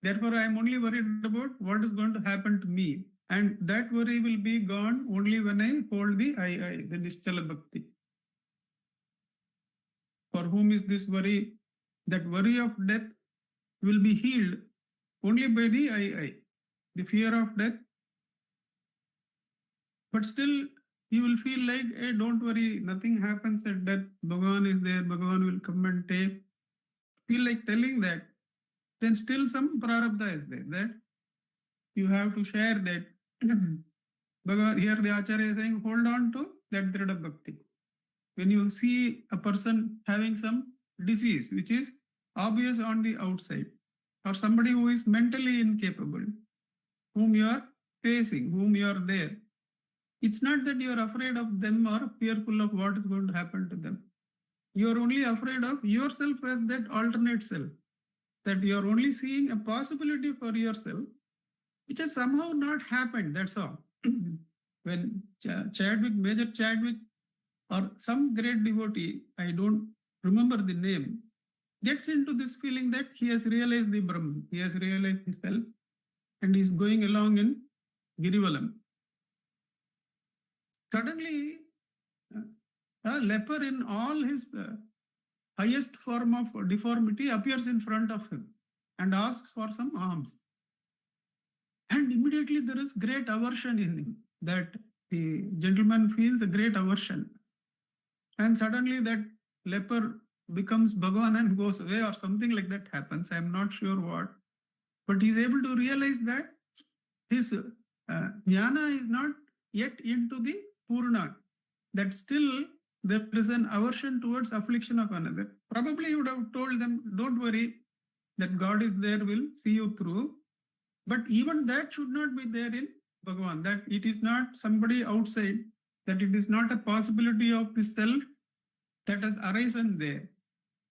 A: Therefore, I am only worried about what is going to happen to me. And that worry will be gone only when I hold the I, the Nischala Bhakti. For whom is this worry? That worry of death will be healed only by the I, the fear of death. But still, you will feel like, hey, don't worry, nothing happens at death. Bhagavan is there, Bhagavan will come and take. Feel like telling that, then still some prarabdha is there, that you have to share that. Bhagavan, here the Acharya is saying, hold on to that Dhrida Bhakti. When you see a person having some disease, which is obvious on the outside, or somebody who is mentally incapable, whom you are facing, whom you are there, it's not that you are afraid of them or fearful of what is going to happen to them. You are only afraid of yourself as that alternate self, that you are only seeing a possibility for yourself, which has somehow not happened, that's all. When Major Chadwick, or some great devotee, I don't remember the name, gets into this feeling that he has realized the Brahman, he has realized the self, and he is going along in Girivalam. Suddenly, a leper in all his highest form of deformity appears in front of him and asks for some alms. And immediately there is great aversion in him, that the gentleman feels a great aversion. And suddenly that leper becomes Bhagavan and goes away, or something like that happens. I am not sure what. But he is able to realize that his jnana is not yet into the Purna, that still there is an aversion towards affliction of another. Probably you would have told them, don't worry, that God is there, will see you through. But even that should not be there in Bhagavan, that it is not somebody outside, that it is not a possibility of the self that has arisen there.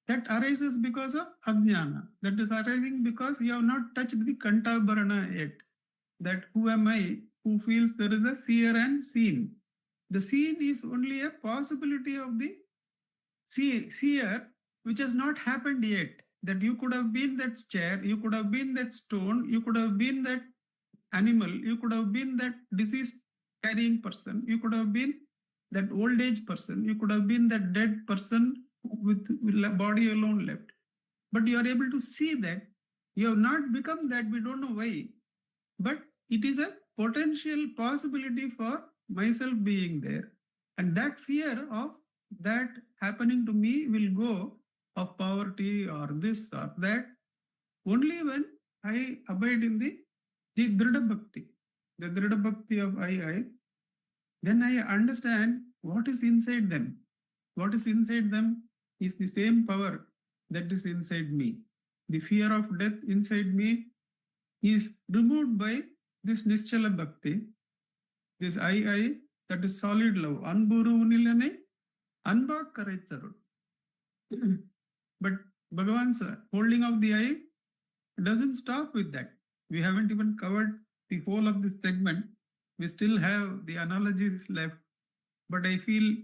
A: That arises because of ajnana. That is arising because you have not touched the kantabharana yet. That who am I, who feels there is a seer and seen. The seen is only a possibility of the seer, which has not happened yet. That you could have been that chair, you could have been that stone, you could have been that animal, you could have been that disease carrying person, you could have been that old age person, you could have been that dead person with body alone left. But you are able to see that you have not become that, we don't know why. But it is a potential possibility for myself being there. And that fear of that happening to me will go, of poverty or this or that, only when I abide in the Dhrida Bhakti, the Dhrida Bhakti of I, then I understand what is inside them. What is inside them is the same power that is inside me. The fear of death inside me is removed by this Nischala Bhakti, this I, that is solid love. Anburu unilane anba karaitaru. But Bhagavan's holding of the I doesn't stop with that. We haven't even covered the whole of this segment. We still have the analogies left. But I feel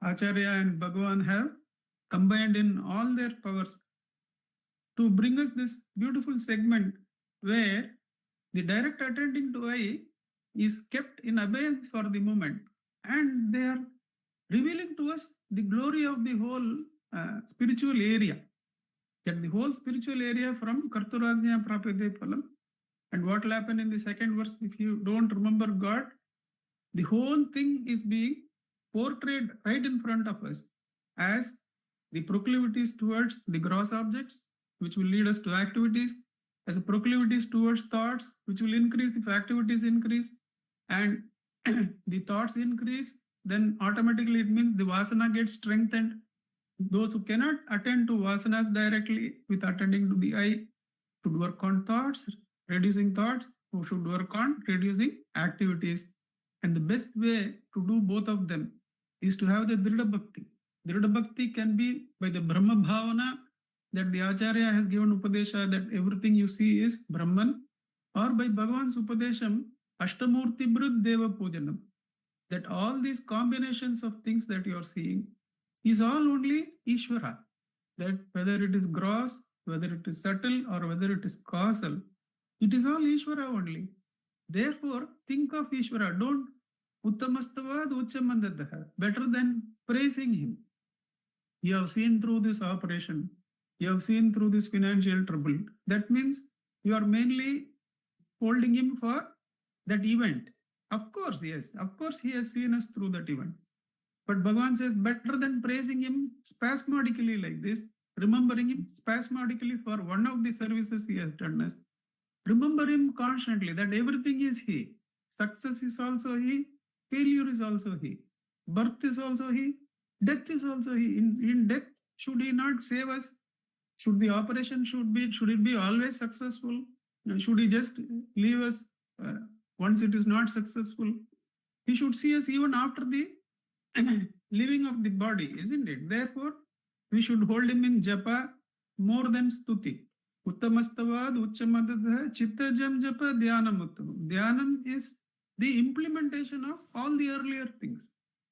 A: Acharya and Bhagavan have combined in all their powers to bring us this beautiful segment where the direct attending to I is kept in abeyance for the moment, and they are revealing to us the glory of the whole spiritual area. That the whole spiritual area from Karturajna Prapade Phalam. And what will happen in the second verse, if you don't remember God, the whole thing is being portrayed right in front of us as the proclivities towards the gross objects, which will lead us to activities, as proclivities towards thoughts, which will increase if activities increase, and the thoughts increase, then automatically it means the vasana gets strengthened. Those who cannot attend to vasanas directly with attending to the I should work on thoughts, reducing thoughts, who should work on reducing activities. And the best way to do both of them is to have the Dhrida Bhakti. Dhrida Bhakti can be by the Brahma Bhavana, that the Acharya has given Upadesha that everything you see is Brahman, or by Bhagavan's Upadesham, Ashtamurti Brud Deva Pujanam, that all these combinations of things that you are seeing is all only Ishvara, that whether it is gross whether it is subtle or whether it is causal, it is all Ishvara only. Therefore, think of Ishvara. Don't Uttamastavad Uchamandadaha. Better than praising him. You have seen through this operation. You have seen through this financial trouble. That means you are mainly holding him for that event. Of course, yes. Of course, he has seen us through that event. But Bhagavan says, better than praising him spasmodically like this, remembering him spasmodically for one of the services he has done us, remember him constantly that everything is he. Success is also he, failure is also he, birth is also he, death is also he. In death, should he not save us? Should the operation should it be always successful? Should he just leave us once it is not successful? He should see us even after the living of the body, isn't it? Therefore, we should hold him in japa more than stuti. Uttamastavad, Uchamadadha, Chittajam Japa, Dhyanam Uttamam. Dhyanam is the implementation of all the earlier things.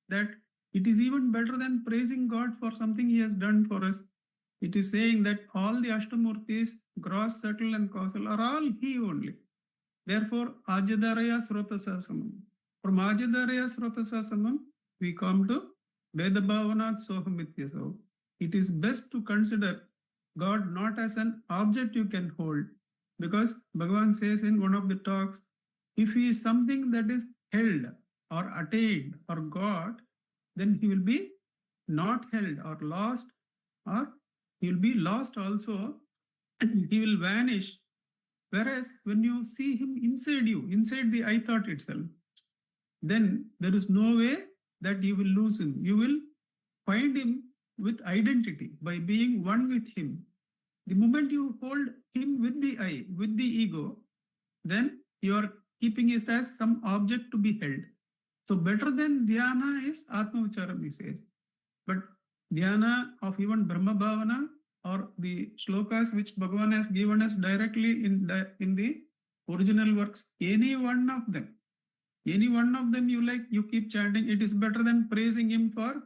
A: That it is even better than praising God for something he has done for us. It is saying that all the Ashtamurtis, gross, subtle, and causal, are all he only. Therefore, Ajadaraya Srotasasamam. From Ajadaraya Srotasasamam, we come to Vedabhavanat Sohamityaso. It is best to consider God not as an object you can hold, because Bhagavan says in one of the talks, if he is something that is held or attained or got, then he will be not held or lost, or he will be lost also, and he will vanish. Whereas when you see him inside you, inside the I thought itself, then there is no way that you will lose him. You will find him with identity by being one with him. The moment you hold him with the I, with the ego, then you are keeping it as some object to be held. So better than dhyana is Atma Vicharam, he says. But dhyana of even Brahma Bhavana or the shlokas which Bhagavan has given us directly in the original works, any one of them you like, you keep chanting, it is better than praising him for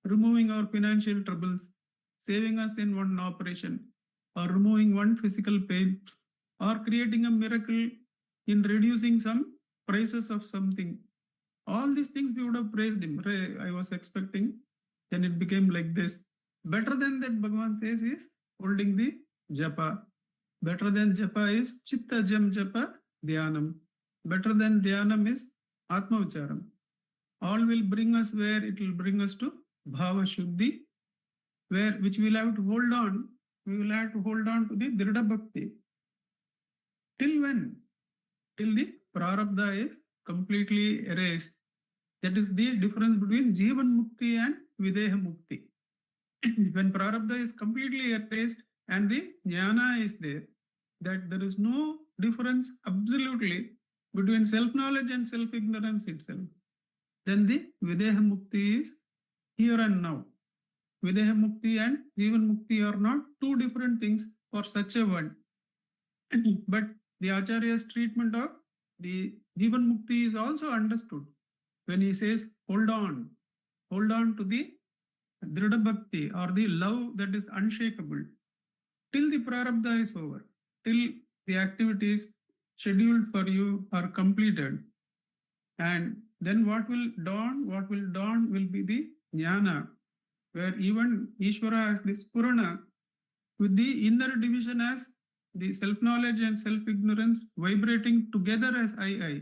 A: removing our financial troubles, saving us in one operation, or removing one physical pain, or creating a miracle in reducing some prices of something. All these things we would have praised him. I was expecting, then it became like this. Better than that, Bhagavan says, is holding the japa. Better than japa is chitta jam japa dhyanam. Better than dhyanam is atma vicharam. All will bring us where? It will bring us to bhava shuddhi, which we will have to hold on. We will have to hold on to the dhrida bhakti. Till when? Till the prarabdha is completely erased. That is the difference between jivan mukti and videha mukti. When prarabdha is completely erased and the jnana is there, that there is no difference absolutely between self-knowledge and self-ignorance itself, then the videha mukti is here and now. Videha mukti and jivan mukti are not two different things for such a one. But the Acharya's treatment of the jivan mukti is also understood when he says, hold on to the dhrida bhakti or the love that is unshakable till the prarabdha is over, till the activities scheduled for you are completed. And then what will dawn will be the jnana, where even Ishvara has this purana with the inner division as the self-knowledge and self-ignorance vibrating together as I.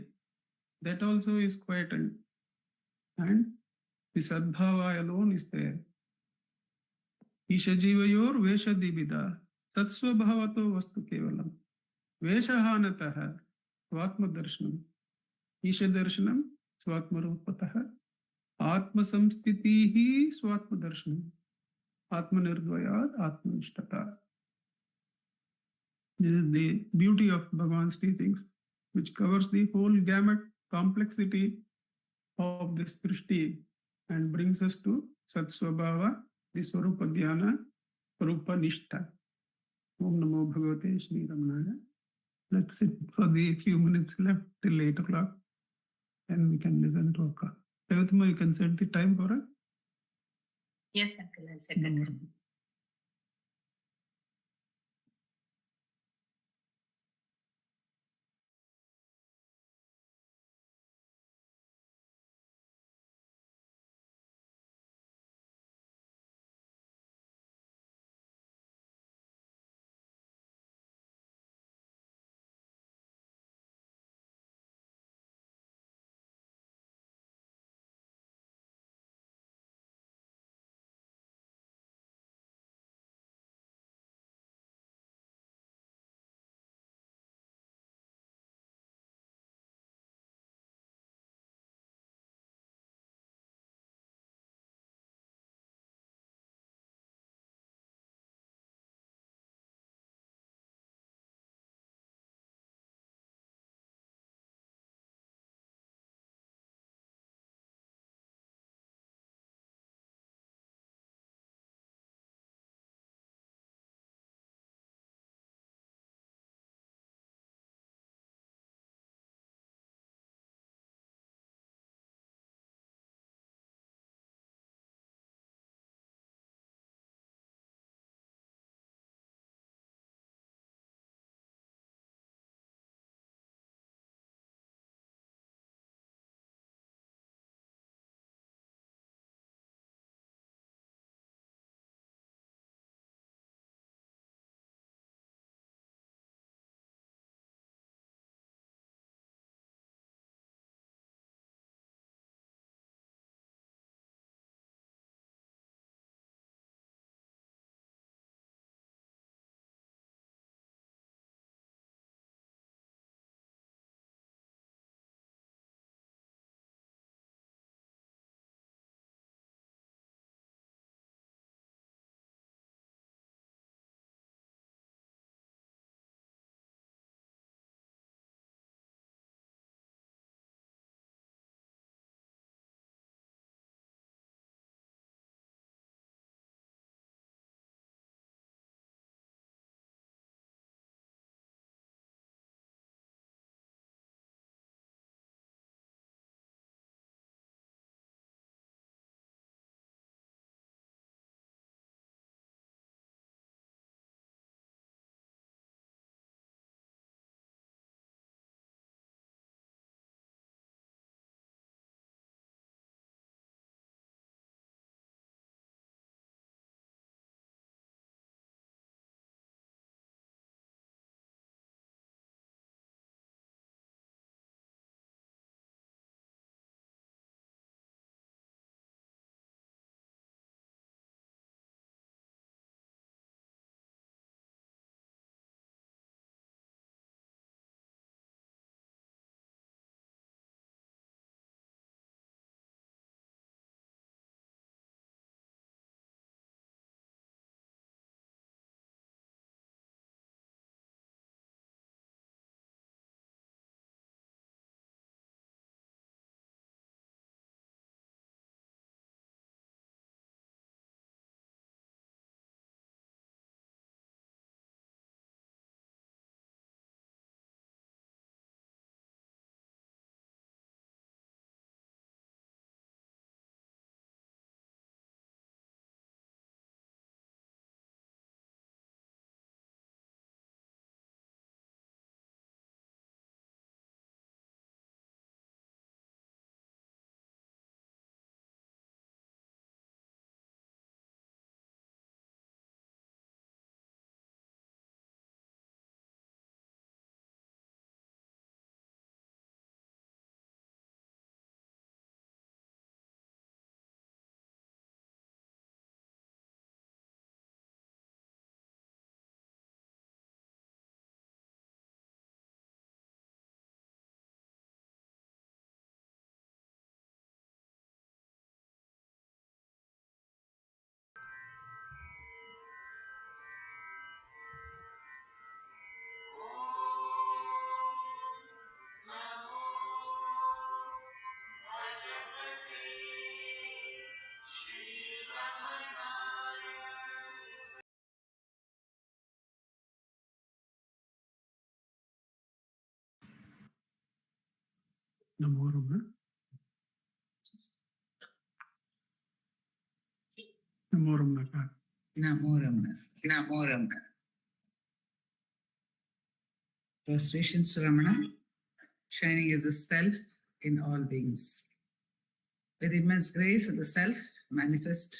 A: That also is quietened. And the sadbhava alone is there. Isha jivayor vesha dibida satsvabhavato vastu kevalam veshahanataha svatma darshanam isha darshanam svatma rupataha atma samstitihi svatma darshanam atma nirdvayad atma nishtata. This is the beauty of Bhagavan's teachings, which covers the whole gamut, complexity of this Srishti and brings us to Satsvabhava, the Swarupa Dhyana, Swarupa Nishtha. Om Namo Bhagavate Shri Ramanaya. Let's sit for the few minutes left till 8 o'clock and we can listen to Akka. Revatma, you can set the time for us?
B: Yes, Uncle, I'll set the time.
A: Namo Ramana. Namo Ramana.
B: Namo Ramana. Namo Ramana. Prostrations to Ramana, shining as the self in all beings. With immense grace of the self manifest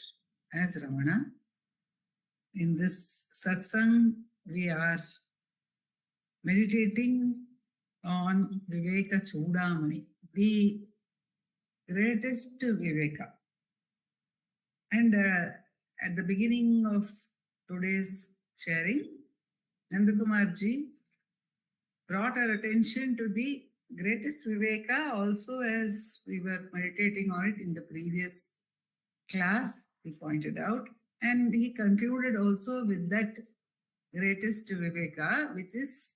B: as Ramana. In this satsang, we are meditating on Vivekachoodamani, the greatest Viveka. And at the beginning of today's sharing, Nandakumar ji brought our attention to the greatest Viveka also, as we were meditating on it in the previous class, he pointed out. And he concluded also with that greatest Viveka, which is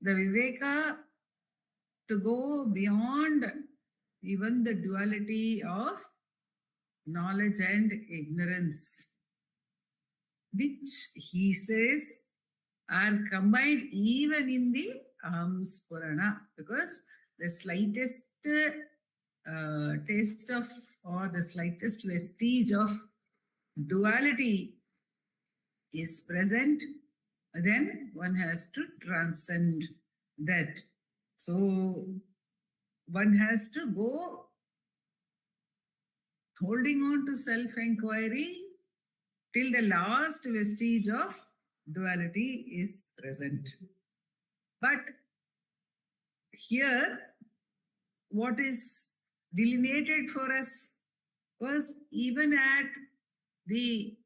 B: the Viveka to go beyond even the duality of knowledge and ignorance, which he says are combined even in the Spurana, because the slightest taste of or the slightest vestige of duality is present, then one has to transcend that. So one has to go holding on to self-enquiry till the last vestige of duality is present. But here, what is delineated for us was even at the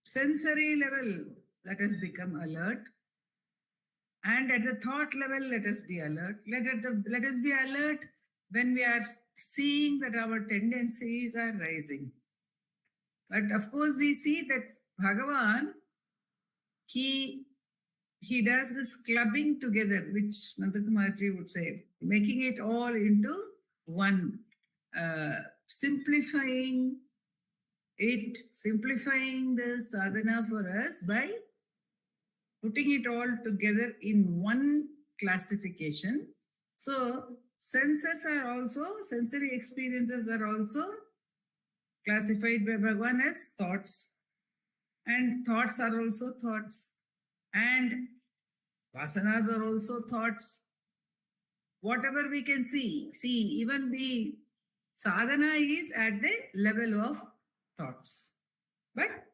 B: sensory level, let us become alert. And at the thought level, let us be alert. Let us be alert when we are seeing that our tendencies are rising. But of course, we see that Bhagavan, he does this clubbing together, which Nandakumar would say, making it all into one, simplifying the sadhana for us by putting it all together in one classification. So sensory experiences are also classified by Bhagavan as thoughts, and thoughts are also thoughts, and vasanas are also thoughts. Whatever we can see, even the sadhana is at the level of thoughts. But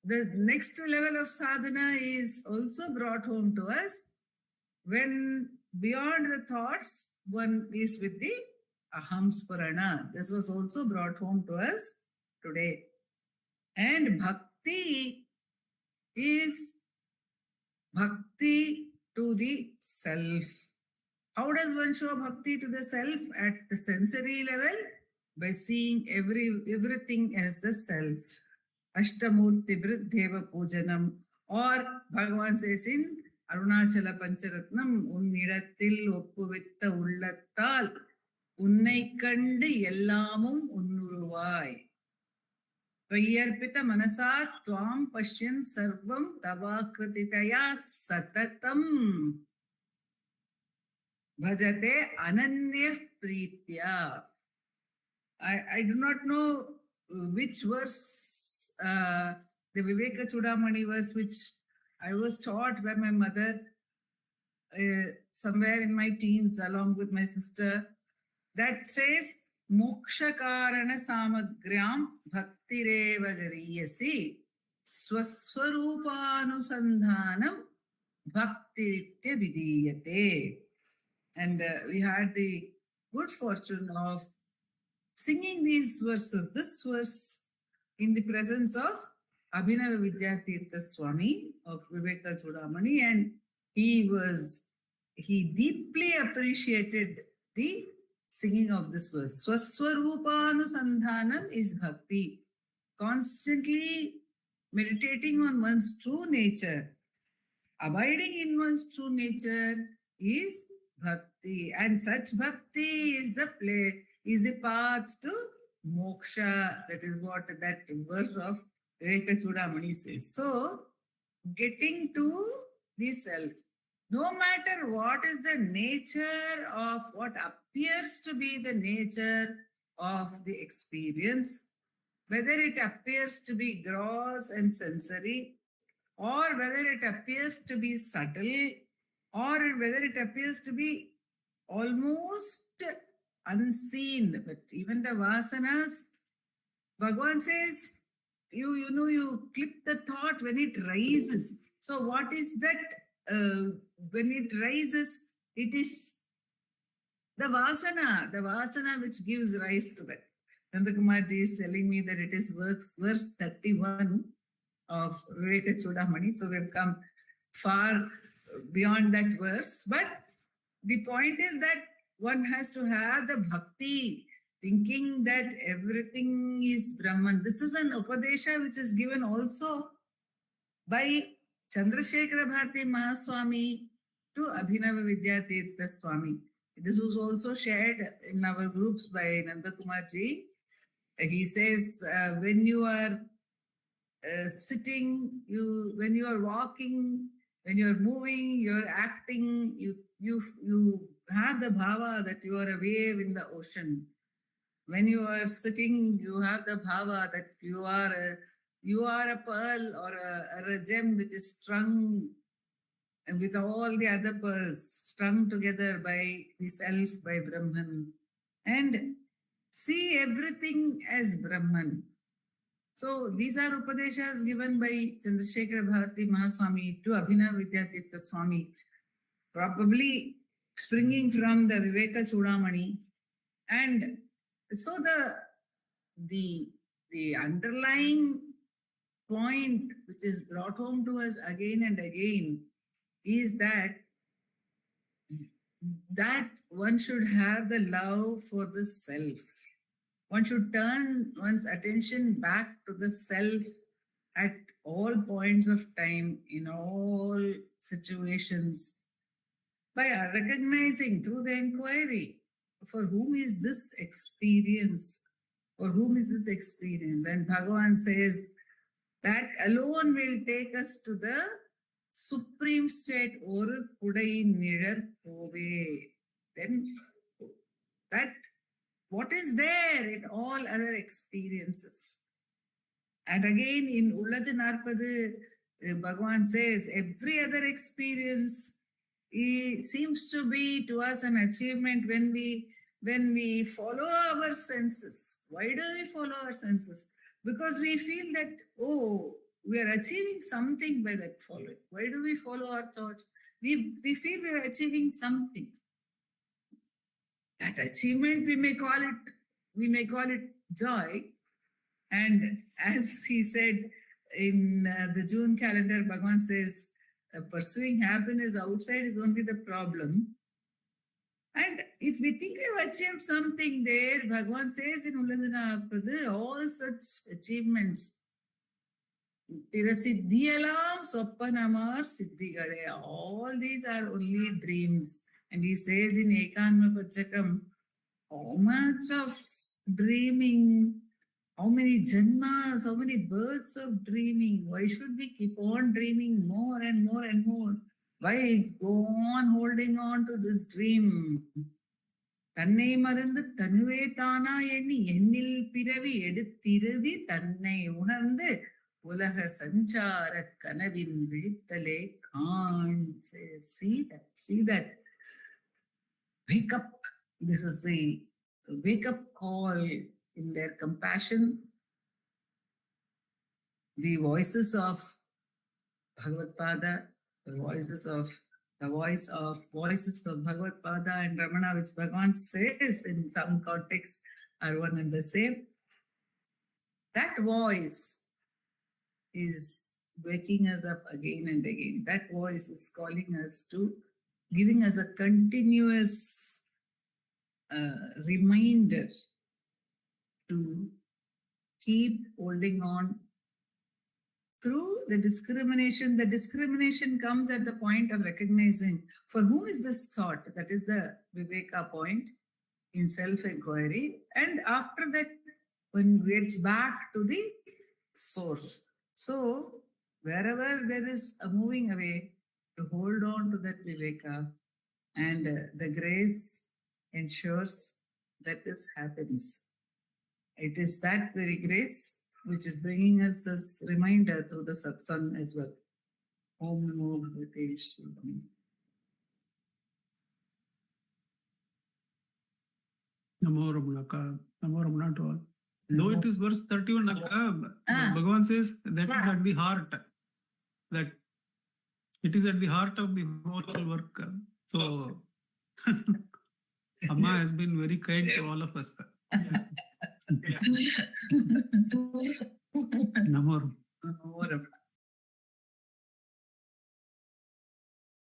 B: the next level of sadhana is also brought home to us when beyond the thoughts, one is with the aham spurana. This was also brought home to us today. And bhakti is bhakti to the self. How does one show bhakti to the self? At the sensory level, by seeing everything as the self. Ashtamurti Vruddheva Pujanam, or Bhagavan says in Arunachala Pancharatnam, Unnidathil Oppuvitta Ullattal, Unnai Kandi Yellamum Unnuruvai. Vayarpita Manasa Tvam Pashyan Sarvam Tavakrititaya Satatam Bhajate Ananya Pritya. I do not know which verse, the Vivekachoodamani verse, which I was taught by my mother somewhere in my teens along with my sister, that says, Moksha Karana Samagryam Bhaktireva Gariyasi Swaswarupanu Bhaktiritya Vidiyate. And we had the good fortune of singing these verses, this verse, in the presence of Abhinava Vidyatirtha Swami of Vivekachoodamani, and he deeply appreciated the singing of this verse. Swaswarupanu is bhakti. Constantly meditating on one's true nature, abiding in one's true nature is bhakti. And such bhakti is the path to moksha. That is what that verse of Vivekachoodamani says. So, getting to the self, no matter what is the nature of what appears to be the nature of the experience, whether it appears to be gross and sensory, or whether it appears to be subtle, or whether it appears to be almost unseen. But even the vasanas, Bhagavan says, you clip the thought when it rises. So what is that? When it rises, it is the vasana which gives rise to that. Nandakumar ji is telling me that it is verse 31 of Vivekachoodamani. So we've come far beyond that verse. But the point is that one has to have the bhakti, thinking that everything is Brahman. This is an Upadesha which is given also by Chandrasekhara Bharati Mahaswami to Abhinava Vidyatirtha Swami. This was also shared in our groups by Nandakumar ji. He says, when you are sitting, when you are walking, when you are moving, you are acting, you have the bhava that you are a wave in the ocean. When you are sitting, you have the bhava that you are a pearl or a gem which is strung with all the other pearls, strung together by the self, by Brahman. And see everything as Brahman. So these are Upadeshas given by Chandrasekhara Bharati Mahaswami to Abhinav Vidyatirtha Swami, probably springing from the Vivekachoodamani. And so the underlying point which is brought home to us again and again is that one should have the love for the self. One should turn one's attention back to the self at all points of time, in all situations, by recognizing through the inquiry, for whom is this experience? For whom is this experience? And Bhagavan says that alone will take us to the supreme state, Oru Kudai Nirar Pove. Then that what is there in all other experiences? And again in Ulladu Narpadu, Bhagavan says every other experience seems to be to us an achievement when we follow our senses. Why do we follow our senses? Because we feel that, oh, we are achieving something by that following. Why do we follow our thoughts? We feel we are achieving something. That achievement we may call it joy. And as he said in the June calendar, Bhagavan says, pursuing happiness outside is only the problem. And if we think we have achieved something there, Bhagavan says in Ulladu Narpadu, all such achievements, Pirasiddhiyalam Soppanamar Siddhigale, all these are only dreams. And he says in Ekanma Pachakam, how much of dreaming, how many janmas, how many births of dreaming? Why should we keep on dreaming more and more and more? Why go on holding on to this dream? தன்னை மறந்து தனுவே தானா எண்ணி எண்ணில் பிறவி எடுத்திருதி தன்னை உணர்ந்து உலக சஞ்சார கனவின் விழித்தலே காண். See that. Wake up. This is the wake up call in their compassion. The voices of Bhagavad Pada, the voices of Bhagavad Pada and Ramana, which Bhagavan says in some contexts are one and the same. That voice is waking us up again and again. That voice is calling us to, giving us a continuous reminder to keep holding on through the discrimination. The discrimination comes at the point of recognizing for whom is this thought. That is the Viveka point in self-enquiry. And after that, one gets back to the source. So, wherever there is a moving away, to hold on to that Viveka, and the grace ensures that this happens. It is that very grace which is bringing us this reminder through the satsang as well. Om Namo Ramana.
A: Namo Ramana. Namo Ramana to all. Though it is verse 31,
B: Ah.
A: Bhagavan says that is at the heart. That it is at the heart of the whole work. So, Amma has been very kind to all of us. Namo Ramana.